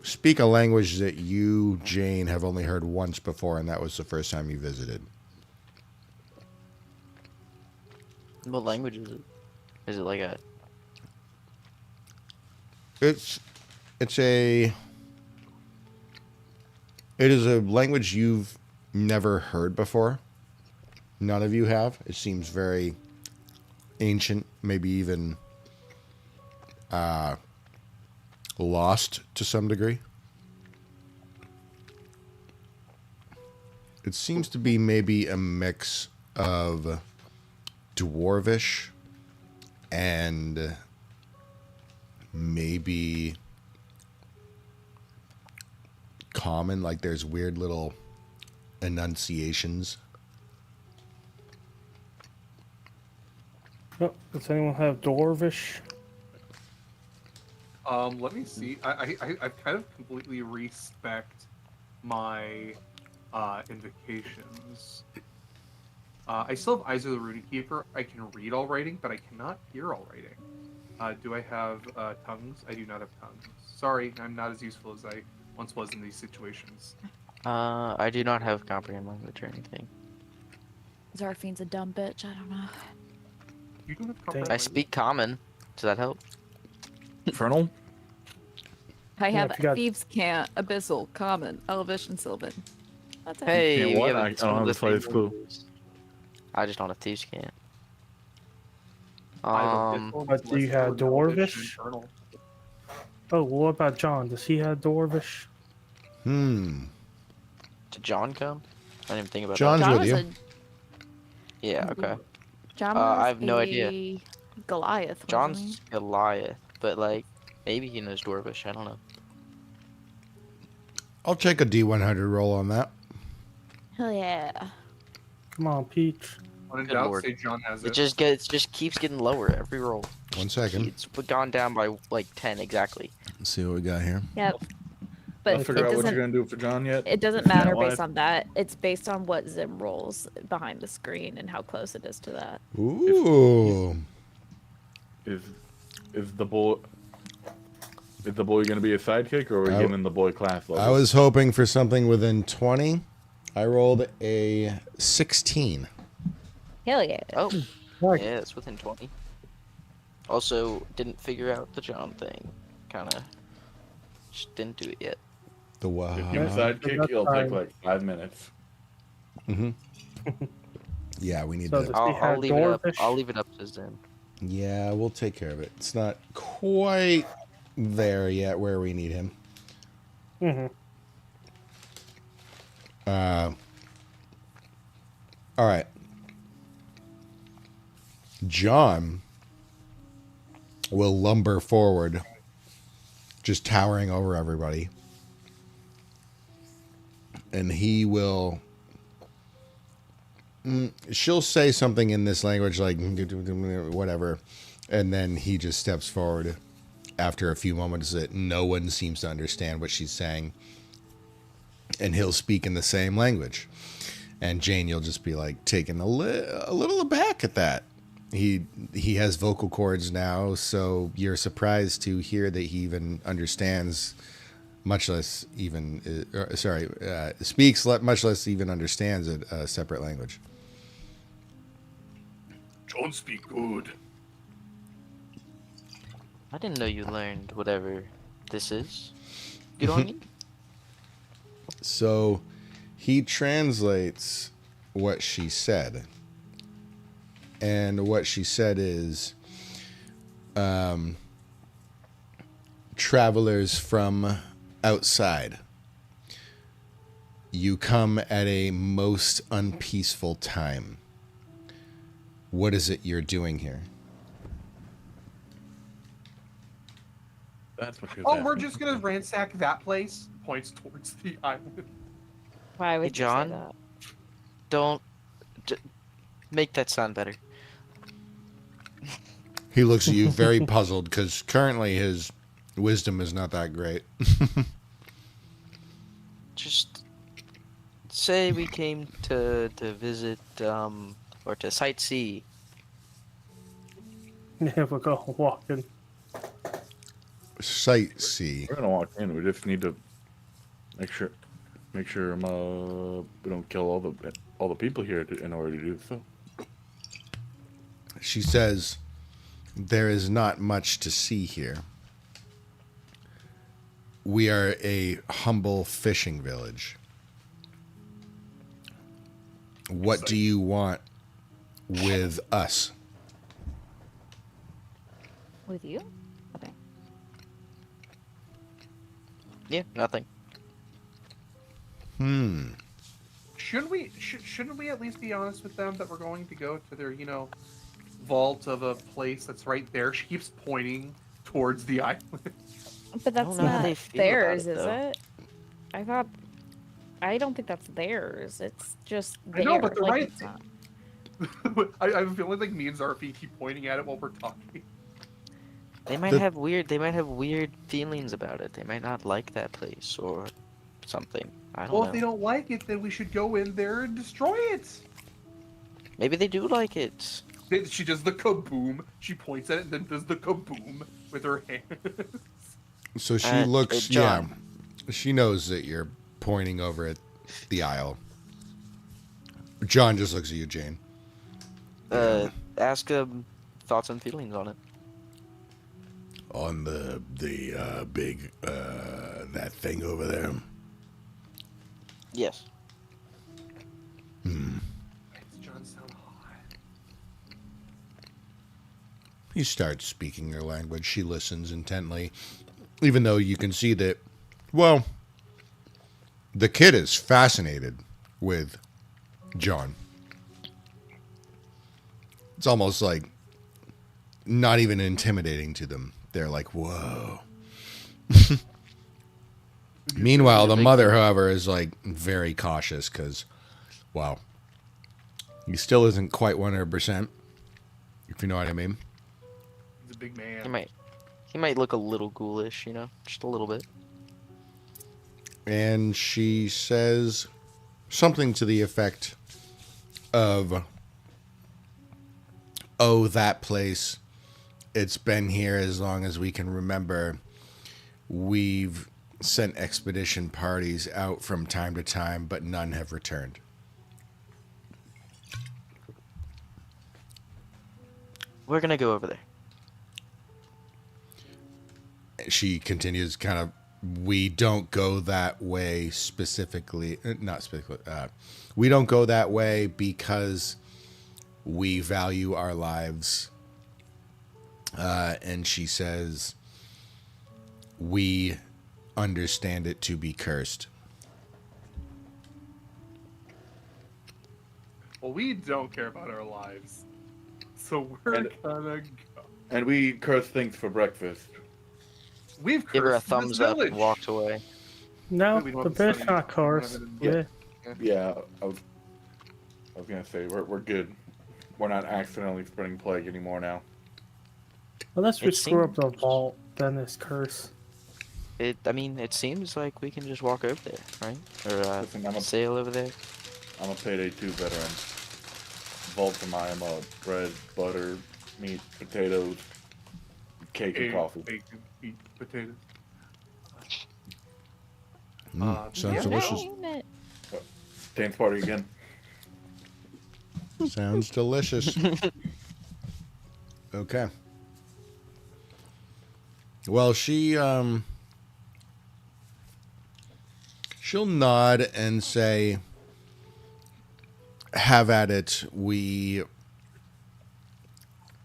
speak a language that you, Jane, have only heard once before, and that was the first time you visited. What language is it? Is it like a... It is a language you've never heard before. None of you have. It seems very ancient, maybe even lost to some degree. It seems to be maybe a mix of Dwarvish and maybe common. Like there's weird little enunciations. Oh, does anyone have Dwarvish? Let me see. I've kind of completely respec my invocations. I still have Eyes of the Rune Keeper. I can read all writing, but I cannot hear all writing. Do I have tongues? I do not have tongues. Sorry, I'm not as useful as I once was in these situations. I do not have comprehend language or anything. Zarfine's a dumb bitch. I don't know. You don't have I comprehend I language? speak common. Does that help? Infernal? I Yeah, have if you got- Thieves' Cant, Abyssal, Common, Elvish, and Sylvan. That's it. Hey, can't we what? have I don't some of have the the slightest same clue. languages. I just don't have thieves can't. I have Abyssal, But do you Celestial, have and Elvish, and Dwarvish? Infernal. Oh, what about John? Does he have Dwarvish? Hmm. Did John come? I didn't even think about John's that. John with was you. Yeah, okay. John I was have no idea. a Goliath. wasn't John's Goliath, but like maybe he knows Dwarvish. I don't know. I'll take a D100 roll on that. he? Hell yeah. Come on, Peach. When in Good doubt, lord. say John has It it. just keeps getting lower every roll. 1 second. It's gone down by like 10 exactly. Let's see what we got here. Yep. I'll But it figure out what doesn't. you're gonna do for John yet. It doesn't If you matter don't want based it. on that. It's based on what Zim rolls behind the screen and how close it is to that. Ooh. Is the boy gonna be a sidekick, or are we I- giving the boy class level? I was hoping for something within 20. I rolled a 16. Hell yeah. Oh, Right. yeah, it's within 20. Also, didn't figure out the John thing. Kinda just didn't do it yet. The If you're a wow. sidekick, That's it'll take fine. like 5 minutes. Yeah, we need So to. does he I'll have leave it up. Dwarvish? I'll leave it up to Zen. Yeah, we'll take care of it. It's not quite there yet where we need him. Mm-hmm. All right. John will lumber forward, just towering over everybody. And he will. She'll say something in this language like whatever. And then he just steps forward after a few moments that no one seems to understand what she's saying. And he'll speak in the same language. And Jane, you'll just be like taken a little aback at that. He has vocal cords now, so you're surprised to hear that he even understands, much less even speaks, much less even understands a separate language. John speak good. I didn't know you learned whatever this is. Good on you. So he translates what she said. And what she said is, travelers from outside, you come at a most unpeaceful time. What is it you're doing here? That's what she was Oh, we're asking. just gonna ransack that place. Points towards the island. Why would Hey, you say John? that? Don't make that sound better. He looks at you very puzzled because currently his wisdom is not that great. Just say we came to visit or to sightsee. Yeah, we're going walking. Sightsee. We're gonna walk in. We just need to make sure we don't kill all the people here in order to do so. She says, there is not much to see here. We are a humble fishing village. What do you want with us? With you? Okay. Yeah, nothing. Shouldn't we at least be honest with them that we're going to go to their, vault of a place that's right there? She keeps pointing towards the island. But that's know how not they feel about theirs, it, is though. it? I don't think that's theirs. It's just I there. know, but they're like, right. it's not. I have a feeling like me and Zarfi keep pointing at it while we're talking. They might The- have weird feelings about it. They might not like that place or something. I don't Well, know. if they don't like it, then we should go in there and destroy it. Maybe they do like it. She does the kaboom. She points at it and then does the kaboom with her hands. So she looks, John. yeah. She knows that you're pointing over at the aisle. John just looks at you, Jane. Ask thoughts and feelings on it. On the big that thing over there. Yes. Makes John sound hot. He starts speaking her language. She listens intently, even though you can see that, well, the kid is fascinated with John. It's almost like not even intimidating to them. They're like, whoa. Meanwhile, the mother, however, is like very cautious because, wow, he still isn't quite 100%, if you know what I mean. He's a big man. He might look a little ghoulish, you know, just a little bit. And she says something to the effect of, oh, that place, it's been here as long as we can remember. We've sent expedition parties out from time to time, but none have returned. We're gonna go over there. She continues kind of, we don't go that way specifically, not specifically, we don't go that way because we value our lives. And she says, we understand it to be cursed. Well, we don't care about our lives. So we're And- gonna go. And we curse things for breakfast. We've cursed Give her a this thumbs up village. and walked away. No, We don't the have fish sunny- not cars. we don't Yeah. have Yeah, I was gonna say we're good. We're not accidentally spreading plague anymore now. Unless we It screw up seems- the vault, then it's curse. I mean, it seems like we can just walk over there, right? Or Listen, I'm a sail over there. payday 2 veteran. Vault for my bread, butter, meat, potatoes, cake, and Egg, coffee. bacon, meat, potatoes. Sounds yeah. delicious. Name it. Dance party again. Sounds delicious. Okay. Well, she'll nod and say, have at it. We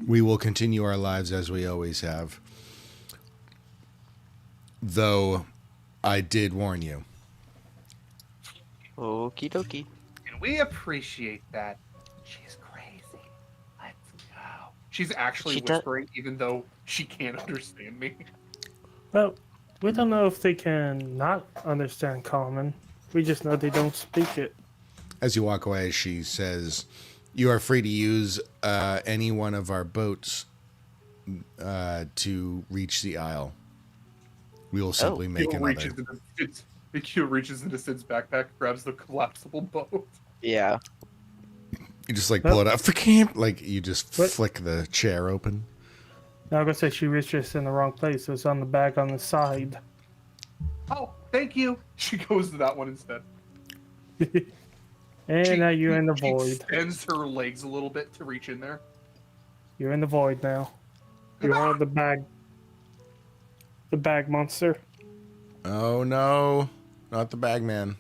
will continue our lives as we always have. Though I did warn you. Okie dokie. And we appreciate that. She's crazy. Let's go. She's actually She does- whispering, even though she can't understand me. Well, we don't know if they can not understand common. We just know they don't speak it. As you walk away, she says, you are free to use any one of our boats to reach the isle. We will simply make Kyo another. reaches into Sid's backpack, grabs the collapsible boat. Yeah. You just like pull it up for camp. Like you just What? flick the chair open. Now I'm gonna say she reaches in the wrong place. So it's on the back on the side. Oh, thank you. She goes to that one instead. And now you're in the she void. extends her legs a little bit to reach in there. You're in the void now. You are the bag. The bag monster. Oh no, not the bagman.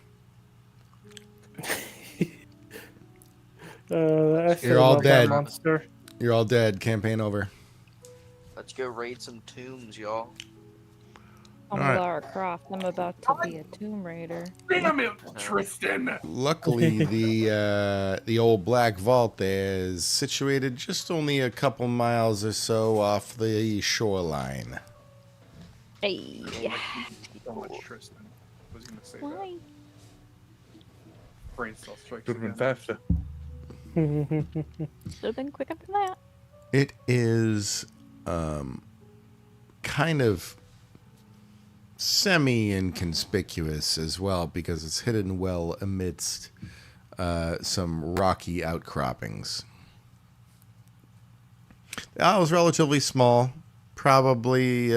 I still You're all love that dead. monster. You're all dead. Campaign over. Let's go raid some tombs, y'all. I'm Alright. Lara Croft. I'm about to be a Tomb Raider. Damn it, Tristan! Luckily, the old black vault there is situated just only a couple miles or so off the shoreline. Hey. So much Tristan. I was gonna say Why? that. Brain cell strikes Could have been again. faster. Should have been quicker than that. It is kind of semi-inconspicuous as well because it's hidden well amidst some rocky outcroppings. The isle is relatively small, probably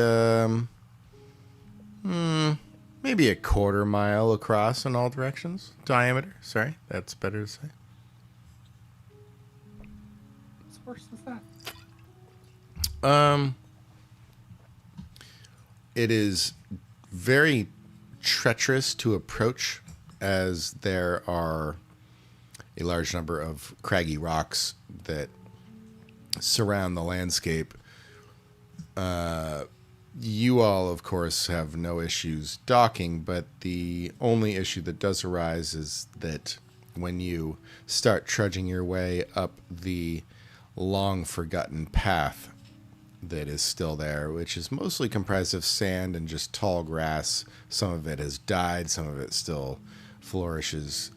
maybe a quarter mile across in all directions. Diameter, sorry, that's better to say. What's worse than that? It is very treacherous to approach as there are a large number of craggy rocks that surround the landscape. You all, of course, have no issues docking, but the only issue that does arise is that when you start trudging your way up the long forgotten path that is still there, which is mostly comprised of sand and just tall grass. Some of it has died, some of it still flourishes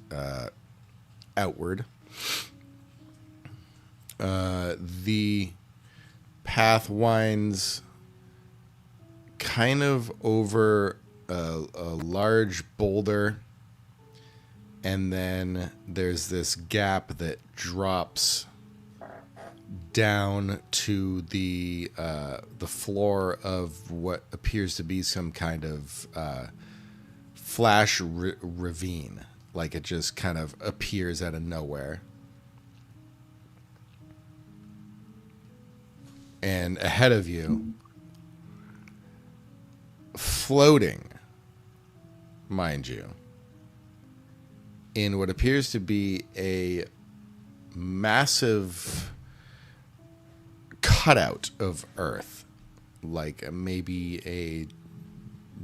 outward. The path winds kind of over a large boulder, and then there's this gap that drops down to the floor of what appears to be some kind of flash ravine, like it just kind of appears out of nowhere. And ahead of you, floating, mind you, in what appears to be a massive cutout of earth, like maybe a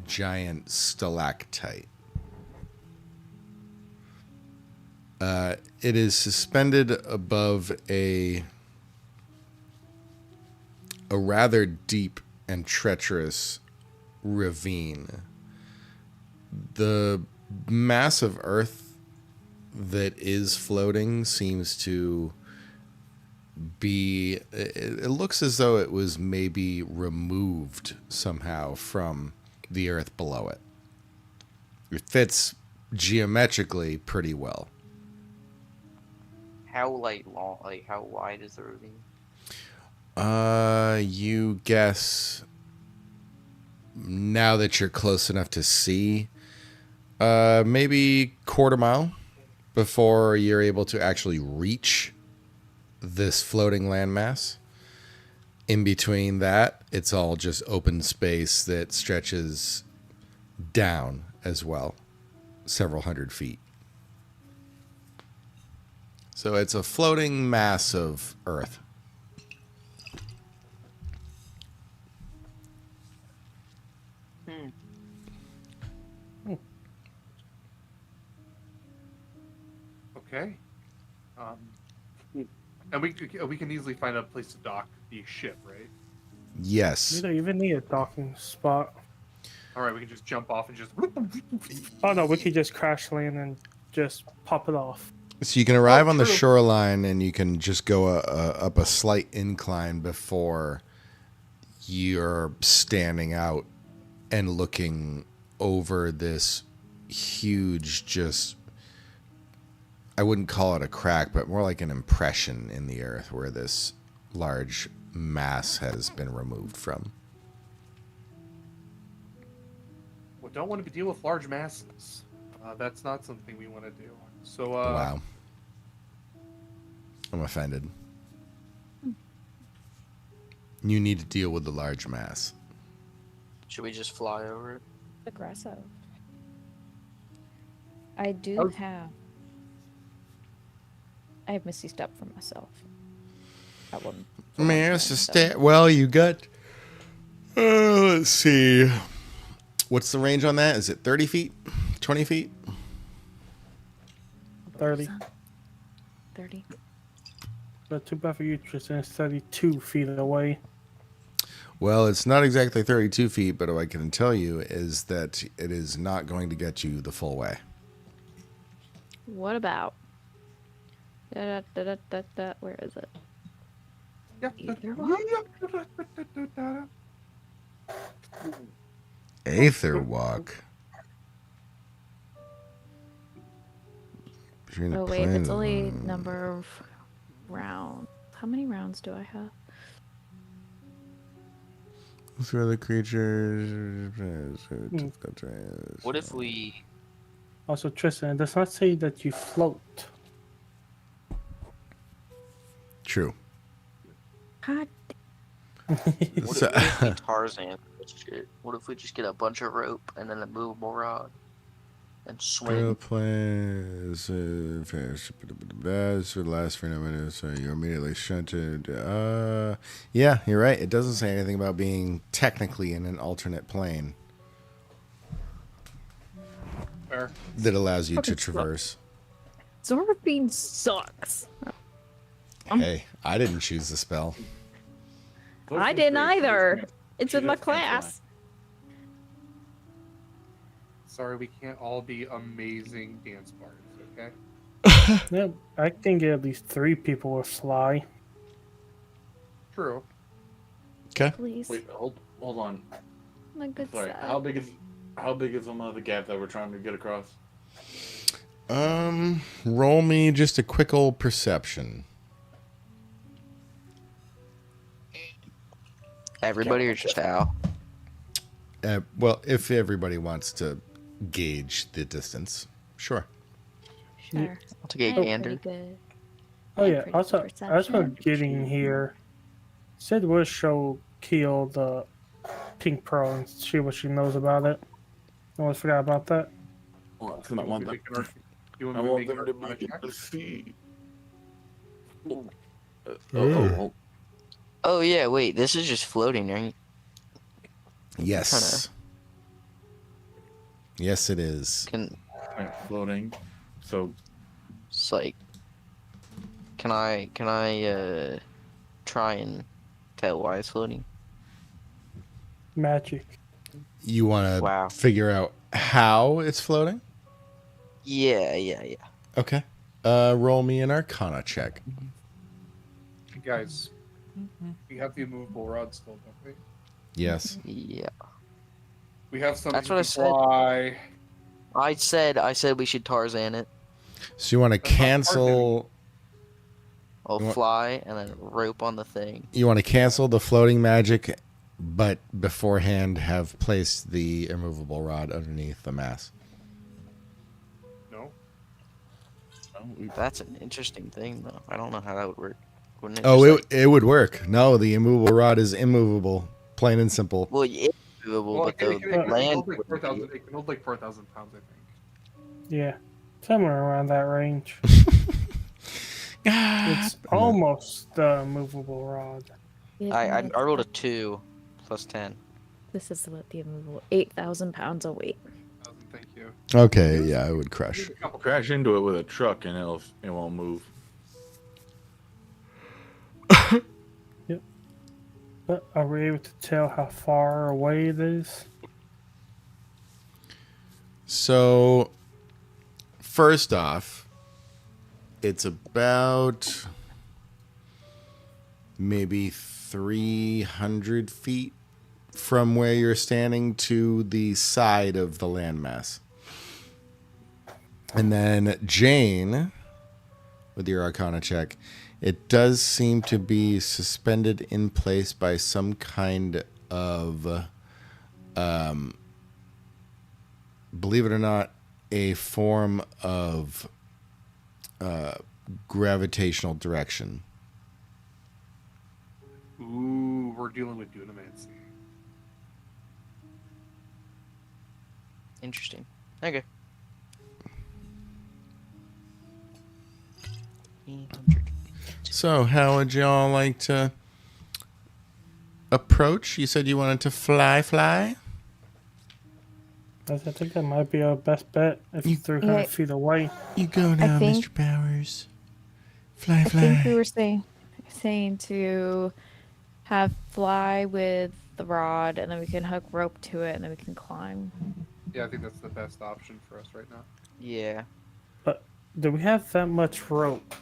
giant stalactite. It is suspended above a rather deep and treacherous ravine. The mass of earth that is floating seems to be, it looks as though it was maybe removed somehow from the earth below it. It fits geometrically pretty well. How long? Like how wide is the ravine? You guess, now that you're close enough to see, maybe quarter mile before you're able to actually reach this floating landmass. In between that, it's all just open space that stretches down as well, several hundred feet. So it's a floating mass of earth. Okay. And we can easily find a place to dock the ship, right? Yes. You don't even need a docking spot. All right, we can just jump off and just. Oh no, we could just crash land and just pop it off. So you can arrive on the true. shoreline and you can just go up a slight incline before you're standing out and looking over this huge, just, I wouldn't call it a crack, but more like an impression in the earth where this large mass has been removed from. We don't want to deal with large masses. That's not something we want to do. So, Wow. I'm offended. You need to deal with the large mass. Should we just fly over it? Aggressive. I do I was- have. I have Misty Step for myself. That one. I mean, it's just well, you got. Let's see. What's the range on that? Is it 30 feet? 20 feet? 30. 30. But too bad for you, Tristan. It's 32 feet away. Well, it's not exactly 32 feet, but what I can tell you is that it is not going to get you the full way. What about? Where is it? Either one? Aether walk. Between the Oh wait, it's planes. only number of rounds. How many rounds do I have? Through other creatures. What if we? Also, Tristan, it does not say that you float. True. God, What So- if we Tarzan this shit? What if we just get a bunch of rope and then a movable rod and swing? Plays for the last 3 minutes, so you're immediately shunted. Yeah, you're right. It doesn't say anything about being technically in an alternate plane Fair. that allows you to Okay, traverse. Zorbeam sucks. Hey, I didn't choose the spell. I didn't either. It's in my class. Sorry, we can't all be amazing dance bards, okay? Yeah, I can get at least 3 people with fly. True. Okay. Please, Wait, hold on. my good Sorry, side. how big is the gap that we're trying to get across? Roll me just a quick old perception. Everybody or just Al? Well, if everybody wants to gauge the distance, sure. Sure. I'll take a I'm gander. pretty good. Oh I'm yeah, pretty also, good as we're perception. getting here, Sid will show Keel the pink pearl and see what she knows about it. I almost forgot about that. Well, I want them. You I want want me them to to make be an able to see. Ooh. Oh yeah, wait. This is just floating, right? Yes. Yes, it is. Can Floating. So it's like, can I try and tell why it's floating? Magic. You want to Wow. figure out how it's floating? Yeah. Okay. Roll me an Arcana check. Guys, we have the immovable rod still, don't we? Yes. Yeah. We have something That's what I to said. fly. I said we should Tarzan it. So you want to That's not cancel? I'll You want- fly and then rope on the thing. You want to cancel the floating magic, but beforehand have placed the immovable rod underneath the mass. No? That's an interesting thing, though. I don't know how that would work. Wouldn't it? Oh, just, it would work. No, the immovable rod is immovable, plain and simple. well, it's movable, Well, but the it can land. hold like wouldn't 4,000. be- It can hold like 4,000 pounds, I think. Yeah, somewhere around that range. It's almost the movable rod. I rolled a 2 plus 10. This is what the immovable 8,000 pounds of weight. 1,000, thank you. Okay, yeah, it would crush. A couple crash into it with a truck and it won't move. But are we able to tell how far away it is? So, first off, it's about maybe 300 feet from where you're standing to the side of the landmass. And then Jane, with your Arcana check, it does seem to be suspended in place by some kind of, believe it or not, a form of gravitational direction. Ooh, we're dealing with dunamancy. Interesting. Okay. 800. So, how would y'all like to approach? You said you wanted to fly? I think that might be our best bet if it's 300 Yeah. feet away. You go now, think- Mr. Powers. Fly, I think we were saying to have fly with the rod, and then we can hook rope to it, and then we can climb. Yeah, I think that's the best option for us right now. Yeah. Do we have that much rope?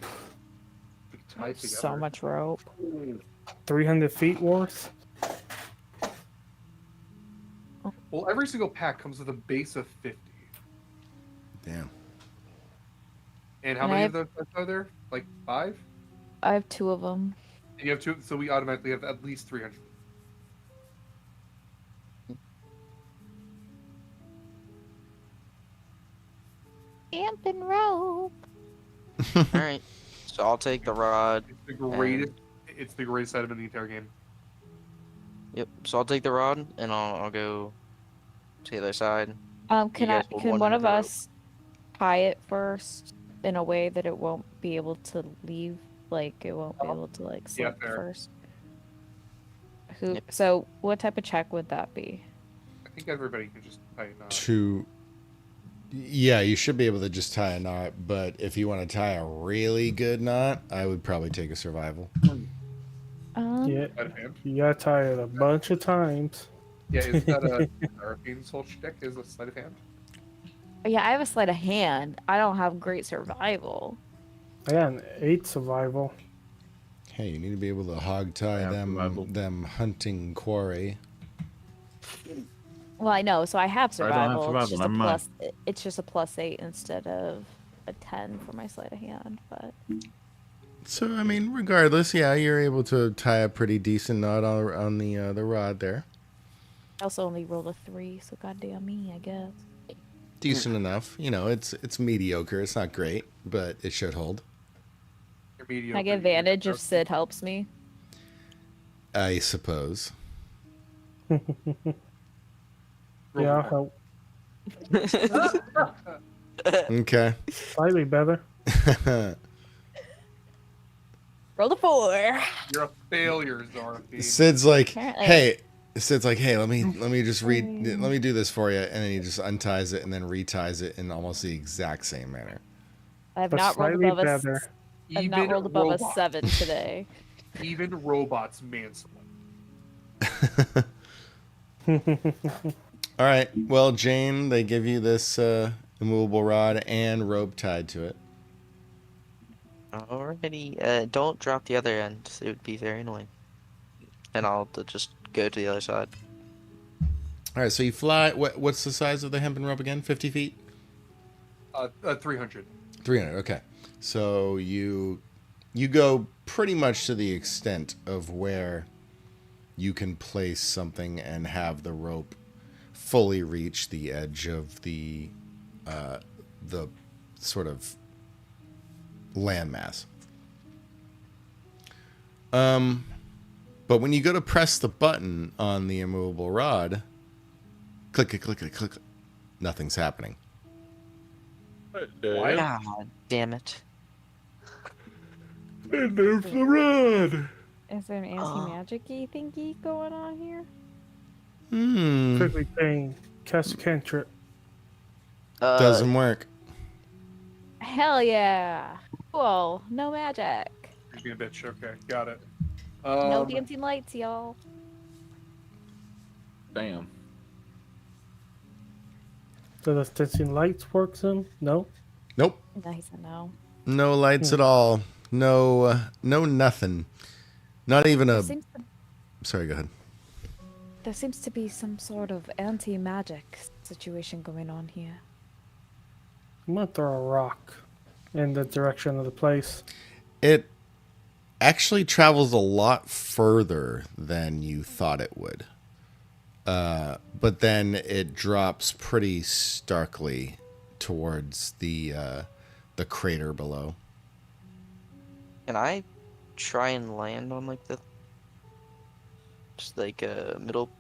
We can tie together. So much rope. 300 feet worth? Well, every single pack comes with a base of 50. Damn. And how And many I of those are there? Like 5? I have 2 of them. And you have 2, so we automatically have at least 300. Camping rope. All right. So I'll take the rod. It's the greatest. It's the greatest item in the entire game. Yep. So I'll take the rod and I'll go to the other side. Can guys will can one one end of the rope. us tie it first in a way that it won't be able to leave? Like it won't be able to like Yeah, slip fair. first. Who? Yep. So what type of check would that be? I think everybody can just tie a knot. Yeah, you should be able to just tie a knot, but if you want to tie a really good knot, I would probably take a survival. Yeah, Sleight of hand. you got tired a bunch of times. Yeah, is that a Hurricane's whole shtick? Is a sleight of hand? Yeah, I have a sleight of hand. I don't have great survival. I got an 8 survival. Hey, you need to be able to hog tie have survival. them hunting quarry. Well, I know, so I have I don't have survival. survival, It's just never a mind. plus. It's just a +8 instead of a 10 for my sleight of hand. But So I mean, regardless, yeah, you're able to tie a pretty decent knot on the rod there. I also only rolled a 3, so goddamn me, I guess. Decent enough, you know. It's mediocre. It's not great, but it should hold. Your mediocre, Can I get advantage if Sid helps me? I suppose. Roll Yeah, the I'll help. Okay. Slightly better. Roll a 4. You're a failure, Dorothy. Sid's like, Apparently. hey. Sid's like, hey, let me just let me do this for you, and then he just unties it and then reties it in almost the exact same manner. I have But not rolled slightly above a. better. I've not rolled above a 7 today. Even robots mansplain. All right. Well, Jane, they give you this immovable rod and rope tied to it. Alrighty. Don't drop the other end. It would be very annoying. And I'll just go to the other side. All right. So you fly. What's the size of the hempen rope again? 50 feet. 300. 300. Okay. So you go pretty much to the extent of where you can place something and have the rope fully reach the edge of the sort of landmass. But when you go to press the button on the immovable rod, click it, click it, click it, nothing's happening. God damn it. And there's the rod. Is there an anti-magic-y thingy going on here? Quickly saying, cast a cantrip. Doesn't work. Hell yeah! Cool. No magic. You're being a bitch. Okay, got it. No dancing lights, y'all. Damn. So does dancing lights work then? No? Nope. No, he said no. No lights at all. No nothing. Not even a. Sorry, go ahead. There seems to be some sort of anti-magic situation going on here. I'm gonna throw a rock in the direction of the place. It actually travels a lot further than you thought it would. But then it drops pretty starkly towards the crater below. Can I try and land on like the just like a middle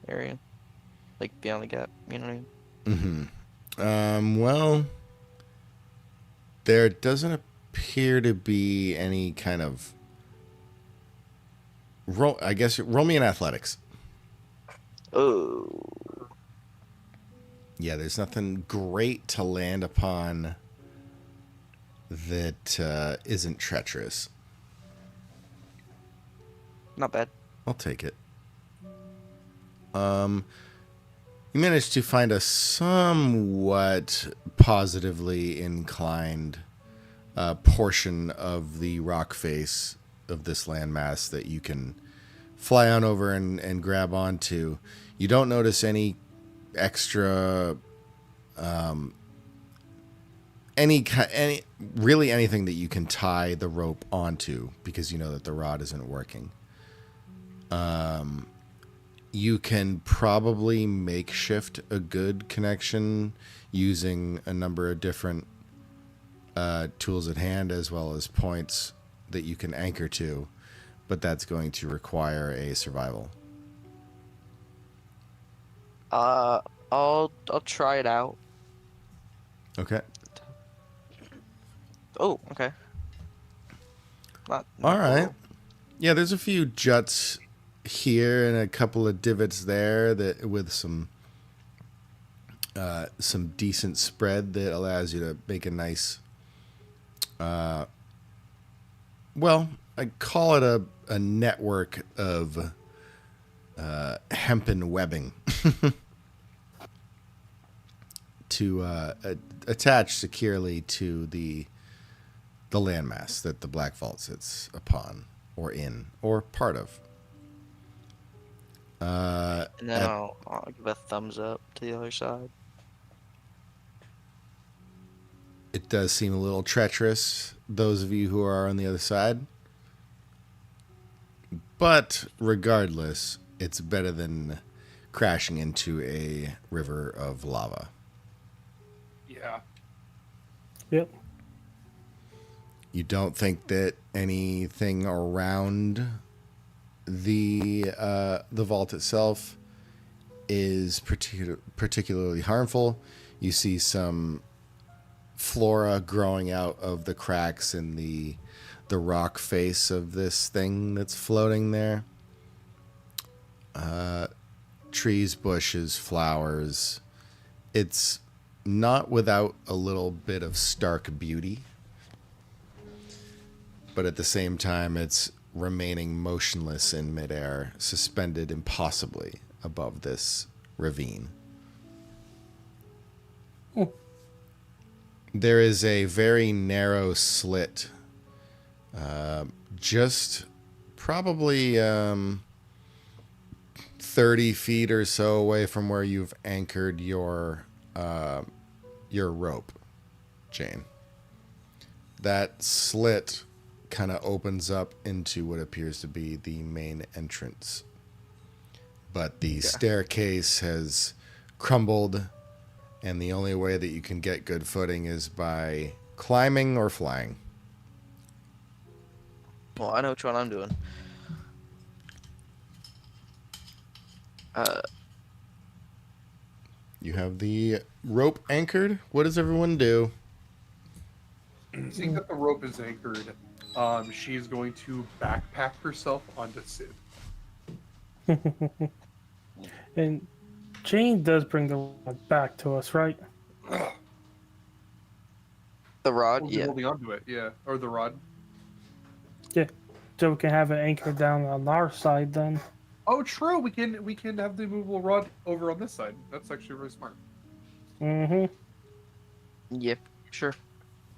area? Like beyond the gap, you know what I mean? Well, there doesn't appear to be any kind of roll. I guess roll me in athletics. Oh. Yeah, there's nothing great to land upon that isn't treacherous. Not bad. I'll take it. You managed to find a somewhat positively inclined portion of the rock face of this landmass that you can fly on over and grab onto. You don't notice any extra, really anything that you can tie the rope onto, because you know that the rod isn't working. You can probably makeshift a good connection using a number of different tools at hand, as well as points that you can anchor to, but that's going to require a survival. I'll try it out. Okay. Oh, okay. Not All right. horrible. Yeah, there's a few juts here and a couple of divots there that with some decent spread that allows you to make a nice well, I call it a network of hempen webbing to attach securely to the landmass that the Black Vault sits upon, or in, or part of. And then I'll give a thumbs up to the other side. It does seem a little treacherous, those of you who are on the other side. But regardless, it's better than crashing into a river of lava. Yeah. Yep. You don't think that anything around the vault itself is particularly harmful. You see some flora growing out of the cracks in the rock face of this thing that's floating there. Trees, bushes, flowers. It's not without a little bit of stark beauty, but at the same time it's remaining motionless in midair, suspended impossibly above this ravine. There is a very narrow slit, just probably 30 feet or so away from where you've anchored your rope, Jane. That slit kind of opens up into what appears to be the main entrance. But the staircase has crumbled, and the only way that you can get good footing is by climbing or flying. Well, I know which one I'm doing. You have the rope anchored. What does everyone do? Seeing that the rope is anchored, she's going to backpack herself onto Sid. And Jane does bring the rod back to us, right? The rod, We'll be yeah. holding onto it, yeah. Or the rod. Yeah. So we can have it anchored down on our side then. Oh, true. We can have the movable rod over on this side. That's actually really smart. Mm-hmm. Yep, sure.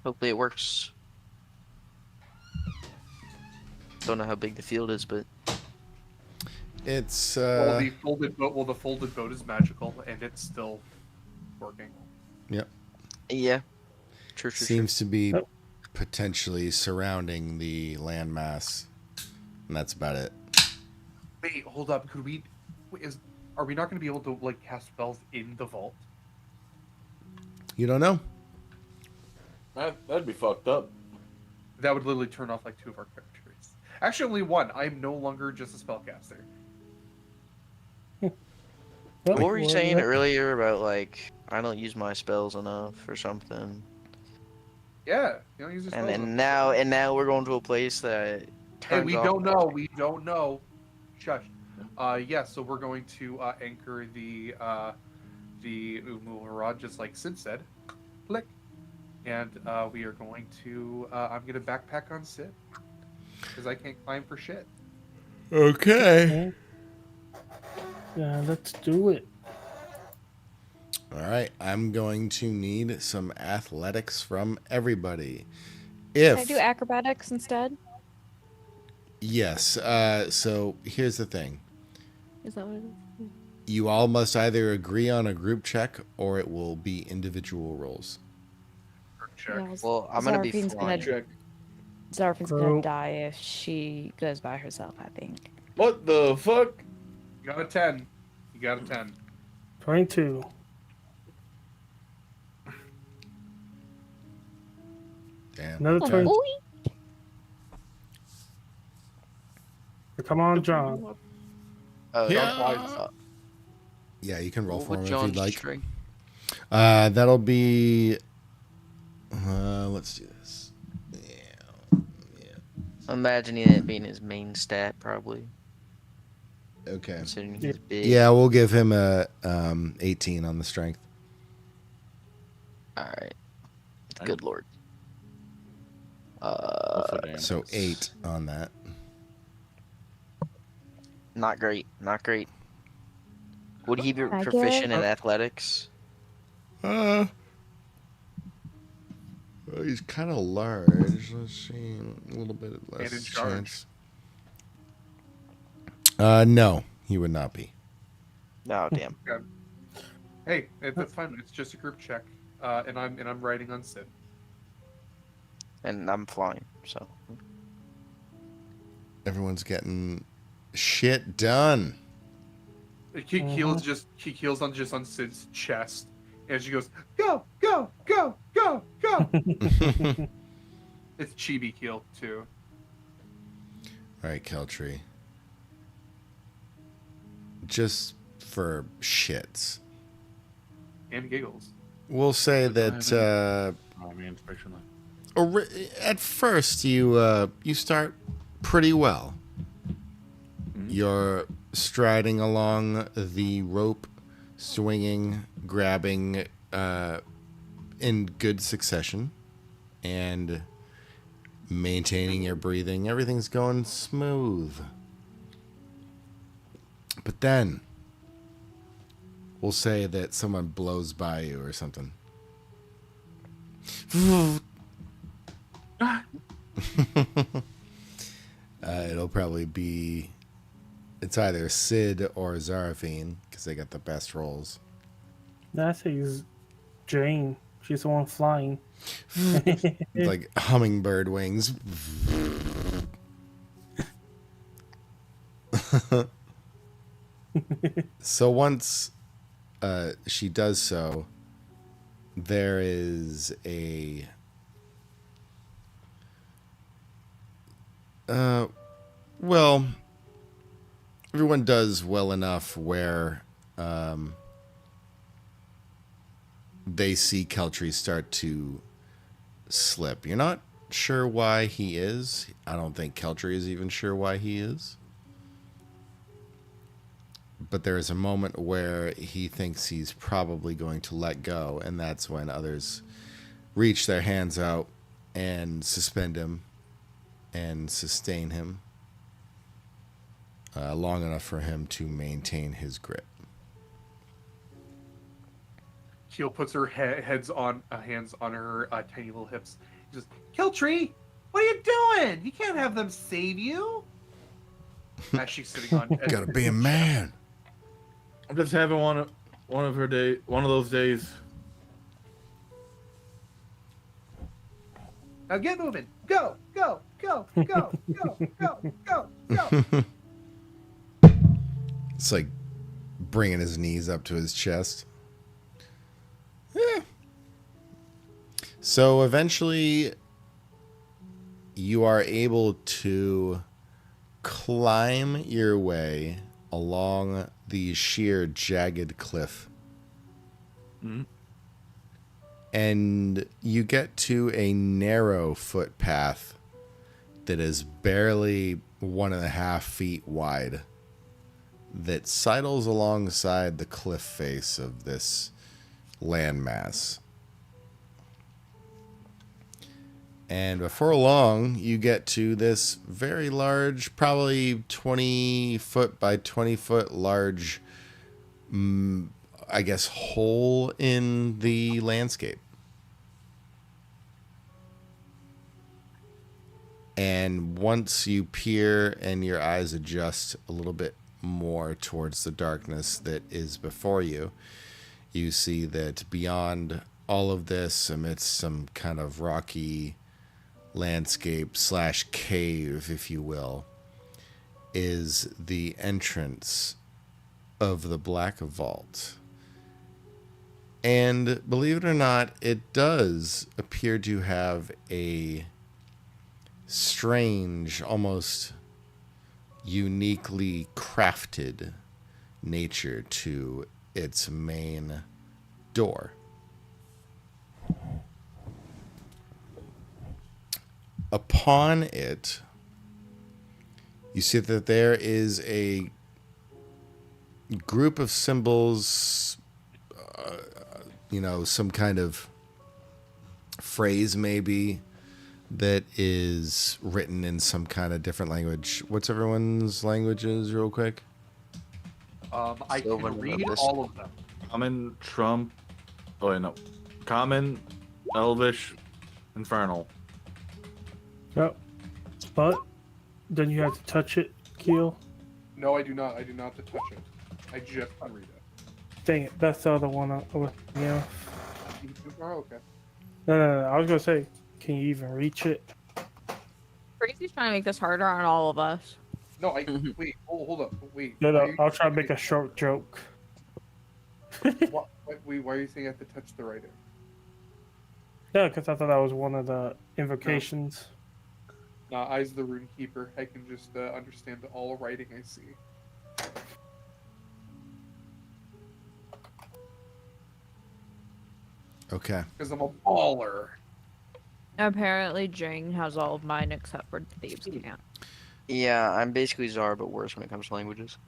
Hopefully it works. Don't know how big the field is, but It's Well, the folded boat is magical, and it's still working. yep. yeah. True. Seems to be Yep. potentially surrounding the landmass, and that's about it. Wait, hold up. Are we not going to be able to like cast spells in the vault? You don't know. That'd be fucked up. That would literally turn off like 2 of our characters. Actually, only 1. I'm no longer just a spellcaster. Well, What were you well, saying yeah. earlier about like I don't use my spells enough or something? Yeah, you don't use your And spells. then now we're going to a place that Hey, turns we off don't know. magic. We don't know. Shush. Yeah. So we're going to anchor the Umu rod, just like Sid said. Click. And we are going to. I'm gonna backpack on Sid because I can't climb for shit. Okay. Yeah, let's do it. All right, I'm going to need some athletics from everybody. Can I If do acrobatics instead? yes, so here's the thing. Is that what it is? You all must either agree on a group check or it will be individual rolls. Check. Yeah, Well, I'm gonna be Zarfine's flying. Check. Zarfine's gonna Group. die if she goes by herself, I think. What the fuck? You got a 10. You got a 10. 22. Damn. Another Oh, 20. boy. Come on, John. Yeah. Yeah, you can roll What for would him if John's you'd like. string? That'll be. Let's do this. Yeah. I'm imagining it being his main stat, probably. Okay. Considering he's big. Yeah, we'll give him a 18 on the strength. All right. Good lord. Also damn. So 8 on that. Not great. Not great. Would he be I proficient get- in athletics? Well, he's kind of large. Let's see, a little bit less in charge. chance. No, he would not be. No, damn. Hey, that's fine. It's just a group check. And I'm riding on Sid. And I'm flying, so. Everyone's getting shit done. He keels on Sid's chest, and she goes, "Go, go, go, go, go!" It's chibi keel too. All right, Keltree. Just for shits, And giggles. we'll say that Oh, man, inspection line. at first you start pretty well. You're striding along the rope, swinging, grabbing in good succession, and maintaining your breathing. Everything's going smooth. But then, we'll say that someone blows by you or something. It'll probably be... It's either Sid or Zarafine, because they got the best rolls. I think Jane. She's the one flying. Like hummingbird wings. So once she does so, there is a... well, everyone does well enough where they see Keltree start to slip. You're not sure why he is. I don't think Keltree is even sure why he is. But there is a moment where he thinks he's probably going to let go, and that's when others reach their hands out and suspend him and sustain him long enough for him to maintain his grip. Keel puts her hands on her tiny little hips. He says, "Keltree, what are you doing? You can't have them save you." As she's sitting on. Gotta be a man. I'm just having one of those days. Now get moving. Go, go, go, go, go, go, go, go. It's like bringing his knees up to his chest. Yeah. So eventually, you are able to climb your way along the sheer, jagged cliff. Mhm. And you get to a narrow footpath that is barely 1.5 feet wide that sidles alongside the cliff face of this landmass. And before long, you get to this very large, probably 20 foot by 20 foot large I guess, hole in the landscape. And once you peer and your eyes adjust a little bit more towards the darkness that is before you, you see that beyond all of this, amidst some kind of rocky landscape / cave, if you will, is the entrance of the Black Vault. And believe it or not, it does appear to have a strange, almost uniquely crafted nature to its main door. Upon it, you see that there is a group of symbols, some kind of phrase maybe that is written in some kind of different language. What's everyone's languages, real quick? I Sylvan can and read Elvish. all of them. Common, Trump. Oh, wait, no. Common, Elvish, Infernal. Yep. But then you have to touch it, Keel. No, I do not. I do not have to touch it. I just can read it. Dang it, that's the other one. Yeah. Oh, okay. No. I was gonna say, can you even reach it? Crazy's trying to make this harder on all of us. No, wait. Hold up. Wait. No, Why are you- I'll try to make a short joke. Why are you saying I have to touch the writing? Yeah, because I thought that was one of the invocations. Nah, Eyes of the Rune Keeper. I can just understand all writing I see. Okay. Because I'm a baller. Apparently, Jing has all of mine except for Thieves' Camp. Yeah, I'm basically Czar, but worse when it comes to languages.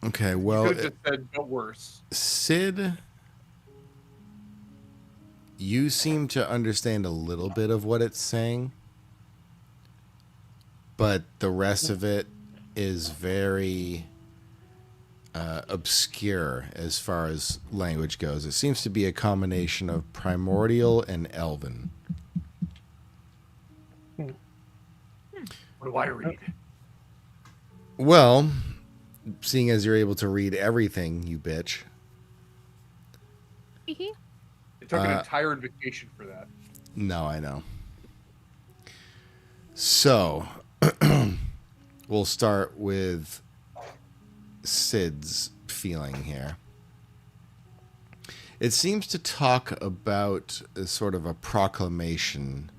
Okay, You well, could have just said, but worse. Sid, you seem to understand a little bit of what it's saying, but the rest of it is very obscure as far as language goes. It seems to be a combination of primordial and elven. What do I read? Well, seeing as you're able to read everything, you bitch. It took an entire invocation for that. No, I know. So, we'll start with Sid's feeling here. It seems to talk about a sort of a proclamation.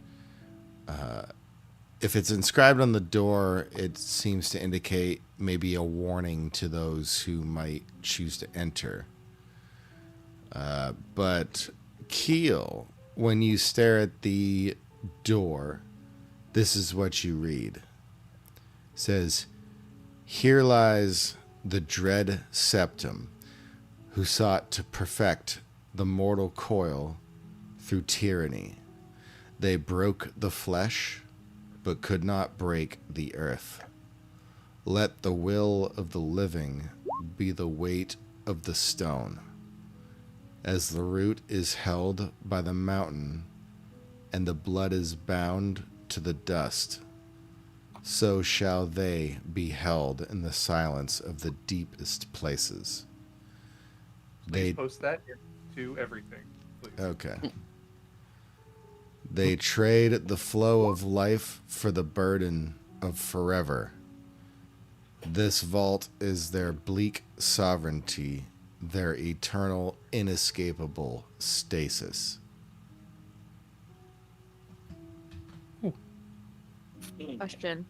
If it's inscribed on the door, it seems to indicate maybe a warning to those who might choose to enter. But Keel, when you stare at the door, this is what you read. It says, "Here lies the dread septum, who sought to perfect the mortal coil through tyranny. They broke the flesh, but could not break the earth. Let the will of the living be the weight of the stone. As the root is held by the mountain, and the blood is bound to the dust, so shall they be held in the silence of the deepest places." Please post that into everything, please. Okay. They trade the flow of life for the burden of forever. This vault is their bleak sovereignty, their eternal, inescapable stasis. Question.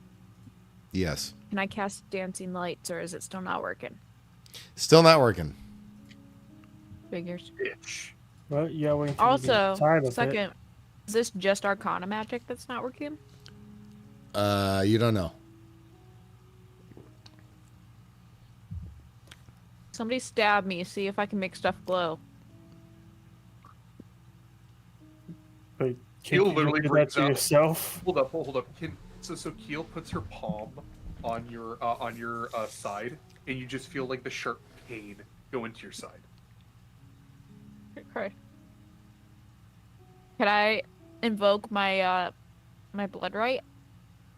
Yes. Can I cast Dancing Lights, or is it still not working? Still not working. Figures. Bitch. Well, yeah, waiting for you to get Also, tired of it. second, is this just Arcana magic that's not working? You don't know. Somebody stab me, see if I can make stuff glow. But Keel can you literally do that brings to up- yourself? Hold up. So Keel puts her palm on your side, and you just feel like the sharp pain go into your side. Okay. Can I invoke my my blood right?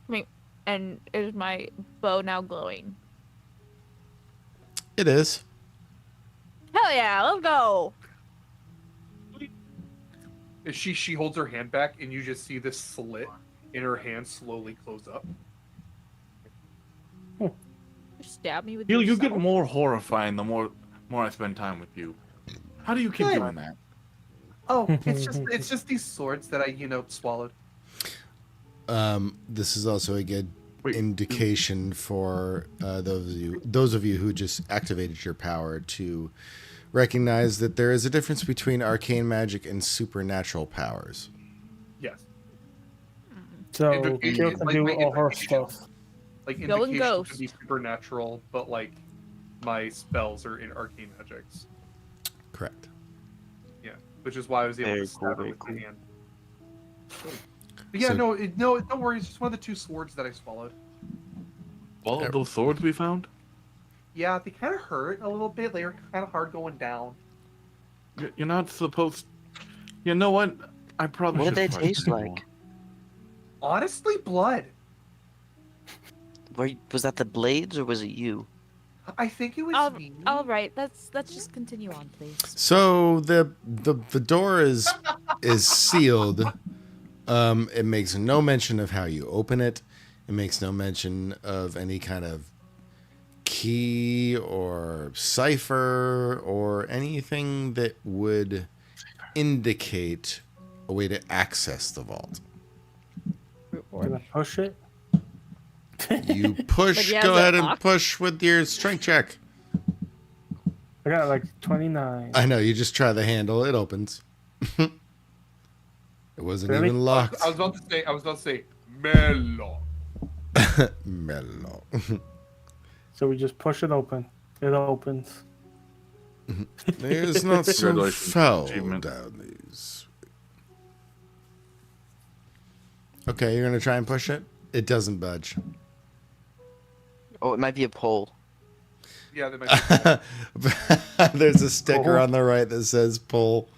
I mean, and is my bow now glowing? It is. Hell yeah, let's go. She holds her hand back, and you just see this slit in her hand slowly close up. Just stab me with You your get self. more horrifying the more I spend time with you. How do you keep Good. doing that? Oh, it's just these swords that I swallowed. This is also a good Wait, indication for those of you who just activated your power to recognize that there is a difference between arcane magic and supernatural powers. Yes. So Invocation- Gil can like do my all her invocation. stuff. Like Go and invocation ghost. can be supernatural, but like my spells are in arcane magics. Correct. Yeah, which is why I was able Very to cool, stab her very with cool. my hand. But yeah, So- no, don't worry. It's just one of the two swords that I swallowed. All of those swords we found? Yeah, they kind of hurt a little bit. They're kind of hard going down. You're not supposed. You know what? I probably. What did should they try taste some like? more. Honestly, blood. Was that the blades or was it you? I think it was me. All right, let's just continue on, please. So the door is sealed. It makes no mention of how you open it. It makes no mention of any kind of key or cipher or anything that would indicate a way to access the vault. Can I push it? You push. But yeah, Go is it ahead and locked? push with your strength check. I got like 29. I know. You just try the handle. It opens. It wasn't Really? even locked. I was about to say, mellow. Mellow. So we just push it open. It opens. There's not some Congratulations. foul Achievement. down these. Okay, you're gonna try and push it. It doesn't budge. Oh, it might be a pole. Yeah, they might be. There's a sticker Oh. on the right that says "pull."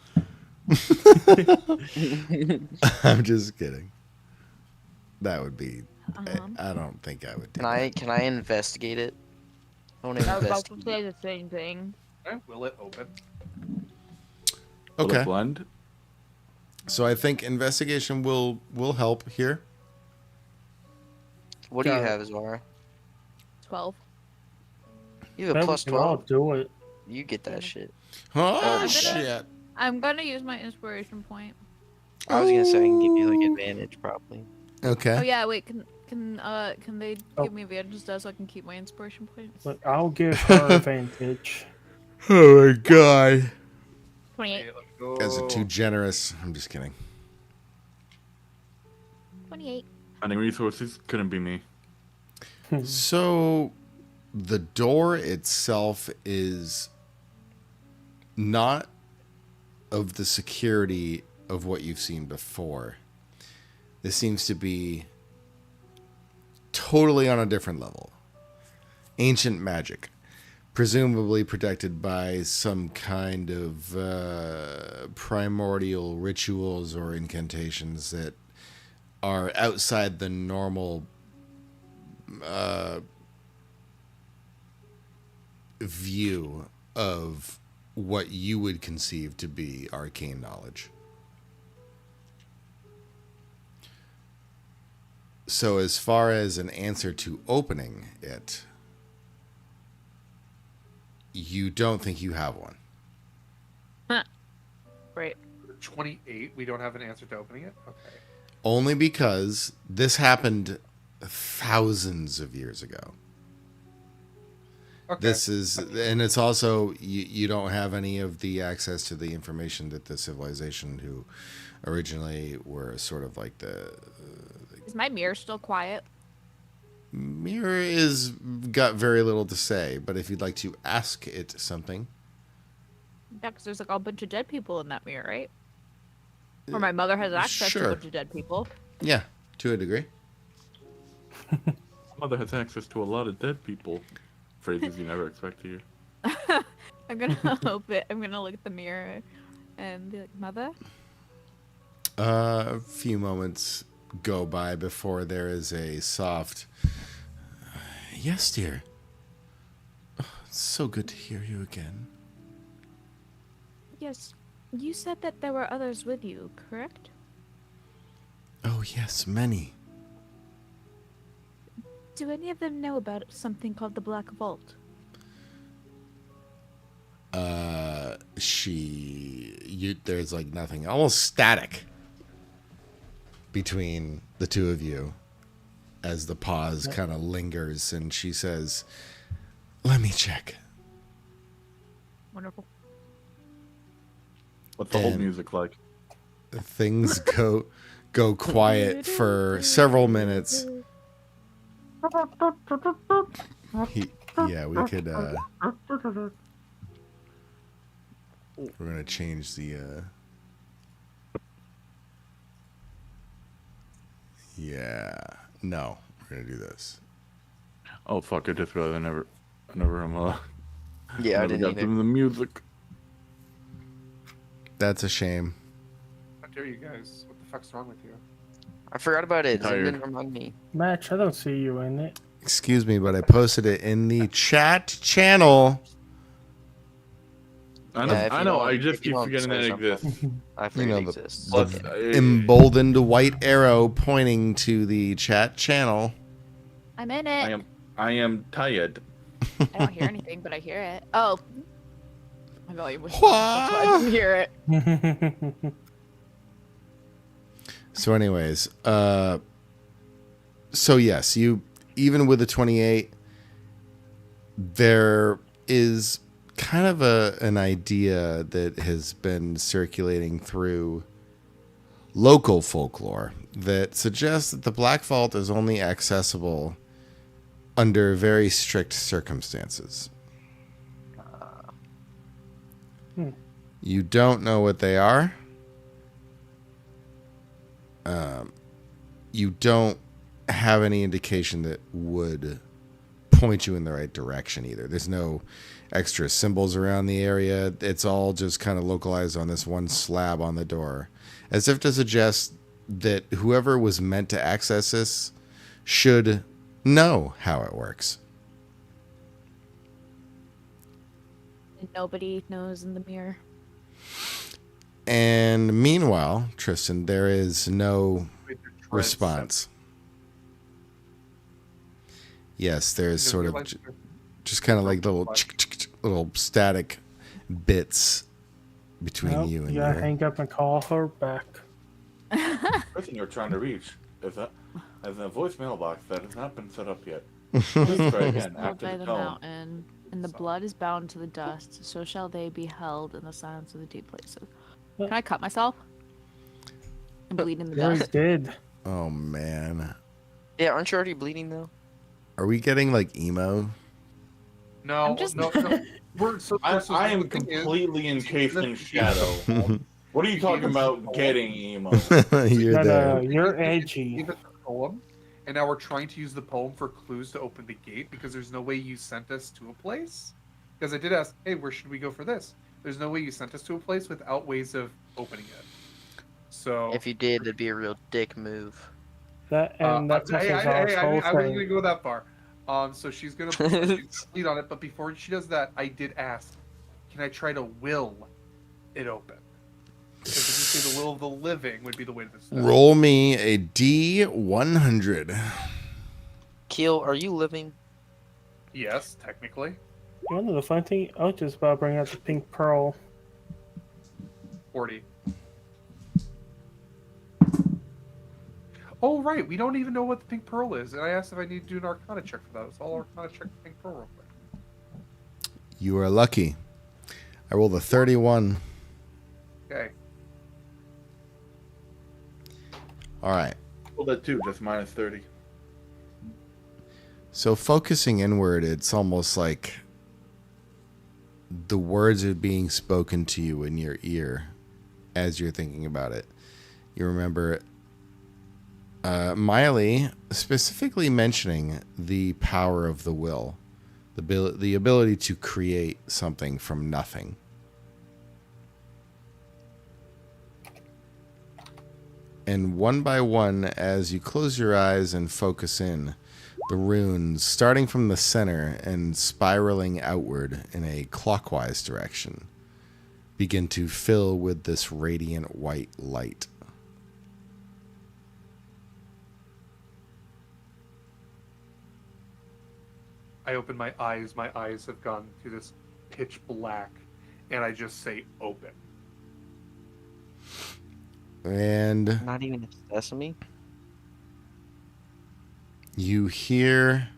I'm just kidding. That would be. I don't think I would do Can I investigate it? I want to I was about to investigate. say the same thing. Okay, will it open? that. Will it Okay, blend? so I think investigation will help here. What do you Got it. have, Zara? 12. You have a Then plus we can all 12. do it. You get that shit. Oh I'm shit! I'm gonna use my inspiration point. I was gonna say I can give you like advantage probably. Okay. Oh yeah, wait, can they Oh. give me advantage so I can keep my inspiration points? But I'll give her advantage. Oh my god. 28. Okay, let's go. Guys are too generous. I'm just kidding. 28. Finding resources couldn't be me. So, the door itself is not of the security of what you've seen before. This seems to be totally on a different level. Ancient magic, presumably protected by some kind of primordial rituals or incantations that are outside the normal view of what you would conceive to be arcane knowledge. So as far as an answer to opening it, you don't think you have one. Great. 28. We don't have an answer to opening it. Okay. Only because this happened thousands of years ago. Okay. This is, and it's also, you don't have any of the access to the information that the civilization who originally were sort of like the Is my mirror still quiet? mirror is got very little to say, but if you'd like to ask it something, Yeah, because there's like a bunch of dead people in that mirror, right? Or my mother has access to sure. a bunch of dead people. yeah, to a degree. Mother has access to a lot of dead people. Phrases you never expect to hear. I'm gonna open. I'm gonna look at the mirror and be like, "Mother." A few moments go by before there is a soft, "Yes, dear. Oh, it's so good to hear you again." Yes, you said that there were others with you, correct? "Oh, yes, many." Do any of them know about something called the Black Vault? There's like nothing, almost static between the two of you as the pause kind of lingers, and she says, "Let me check." Wonderful. What's the whole And- music like? Things go quiet for several minutes. Yeah, we could we're gonna change the yeah, no, we're gonna do this. Oh fuck! I just realized I never Yeah, I never didn't got either. them the music. That's a shame. How dare you guys? What the fuck's wrong with you? I forgot about it. It Tired. didn't remind me. Match, I don't see you in it. Excuse me, but I posted it in the chat channel. I Yeah, if know. I you know. don't- I just if you keep don't forgetting say that something. exists. I forget know, it the- exists. Plus, Okay. Emboldened white arrow pointing to the chat channel. I'm in it. I am tired. I don't hear anything, but I hear it. Oh. My volume was down. That's why I didn't hear it. So anyways, so yes, you, even with the 28, there is kind of an idea that has been circulating through local folklore that suggests that the Black Vault is only accessible under very strict circumstances. You don't know what they are. You don't have any indication that would point you in the right direction either. There's no extra symbols around the area. It's all just kind of localized on this one slab on the door, as if to suggest that whoever was meant to access this should know how it works. And nobody knows in the mirror. And meanwhile, Tristan, there is no With your dreads response. Yes, there's set. sort of Realize just kind of like little static bits between Nope, you and you gotta your... hang up and call her back. person you're trying to reach is a voicemail box that has not been set up yet. Please try again Held after by the the tone. mountain, and the blood is bound to the dust, so shall they be held in the silence of the deep places. Can I cut myself? And bleed in the You already dust. did. Oh, man. Yeah, aren't you already bleeding though? Are we getting, like, emo? No, I'm just- no. We're so. I the am thing is- completely encased in shadow. What are you talking about getting emo? You're No, there. you're Gave edgy. us a poem, and now we're trying to use the poem for clues to open the gate because there's no way you sent us to a place. Because I did ask, hey, where should we go for this? There's no way you sent us to a place without ways of opening it. So If you did, it'd be a real dick move. That and that's hey, Mrs. I R's whole wasn't gonna thing. go that far. So she's gonna lead on it, but before she does that, I did ask, can I try to will it open? Because if you say the will of the living would be the way to this. Roll me a D100. Keel, are you living? Yes, technically. You know the fun thing? I was just about to bring out the pink pearl. 40. Oh, right. We don't even know what the pink pearl is. And I asked if I need to do an arcana check for that. It's all arcana check for pink pearl real quick. You are lucky. I rolled a 31. Okay. All right. Well, that too, just minus 30. So focusing inward, it's almost like the words are being spoken to you in your ear as you're thinking about it. You remember Miley specifically mentioning the power of the will, the ability to create something from nothing. And one by one, as you close your eyes and focus in, the runes, starting from the center and spiraling outward in a clockwise direction, begin to fill with this radiant white light. I open my eyes. My eyes have gone to this pitch black, and I just say open. And Not even a sesame. you hear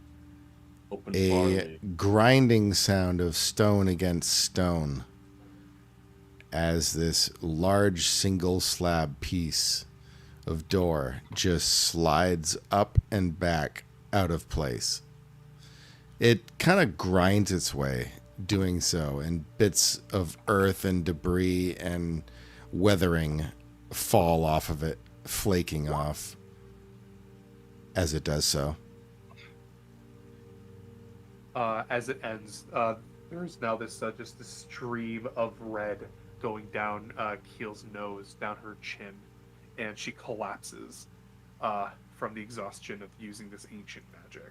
Open a barley. grinding sound of stone against stone as this large single slab piece of door just slides up and back out of place. It kind of grinds its way doing so, and bits of earth and debris and weathering fall off of it, flaking off as it does so. As it ends, there's now this just this stream of red going down Keel's nose, down her chin, and she collapses from the exhaustion of using this ancient magic.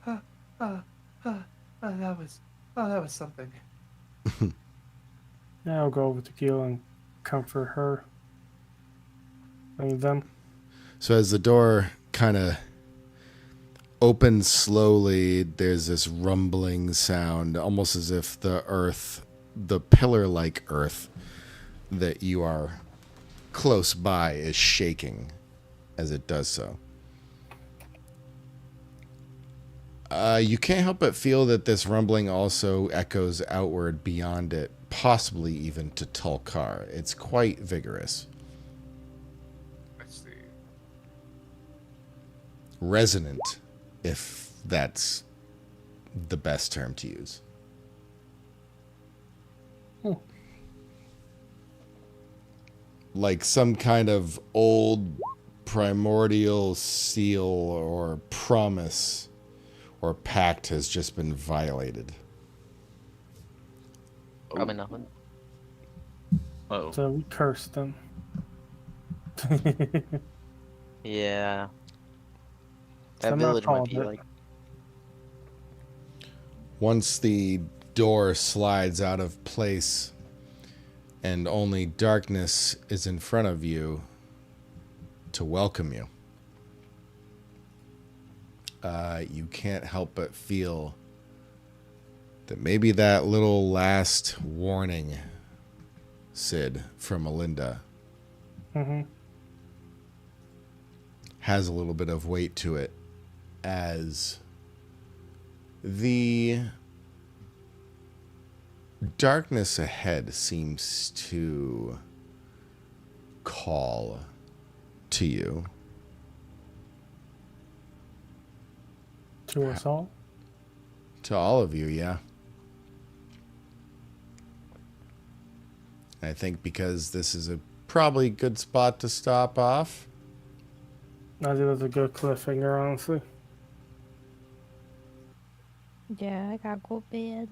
That was something. Yeah, I'll go over to Gil and comfort her. And them. So as the door kind of opens slowly, there's this rumbling sound, almost as if the earth, the pillar-like earth that you are close by, is shaking as it does so. You can't help but feel that this rumbling also echoes outward beyond it, possibly even to Tulkar. It's quite vigorous. I see. Resonant, if that's the best term to use. Like some kind of old primordial seal or promise or pact has just been violated. Probably nothing. Oh. So we cursed them. Yeah. That Somehow village might called be it. like. Once the door slides out of place and only darkness is in front of you to welcome you, you can't help but feel that maybe that little last warning, Sid, from Melinda, has a little bit of weight to it, as the darkness ahead seems to call to you. To us all. To all of you, yeah. I think because this is a probably good spot to stop off. I think that's a good cliffhanger, honestly. Yeah, I gotta go to bed.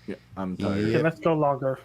Yeah, I'm Yeah. tired. Okay, let's go longer.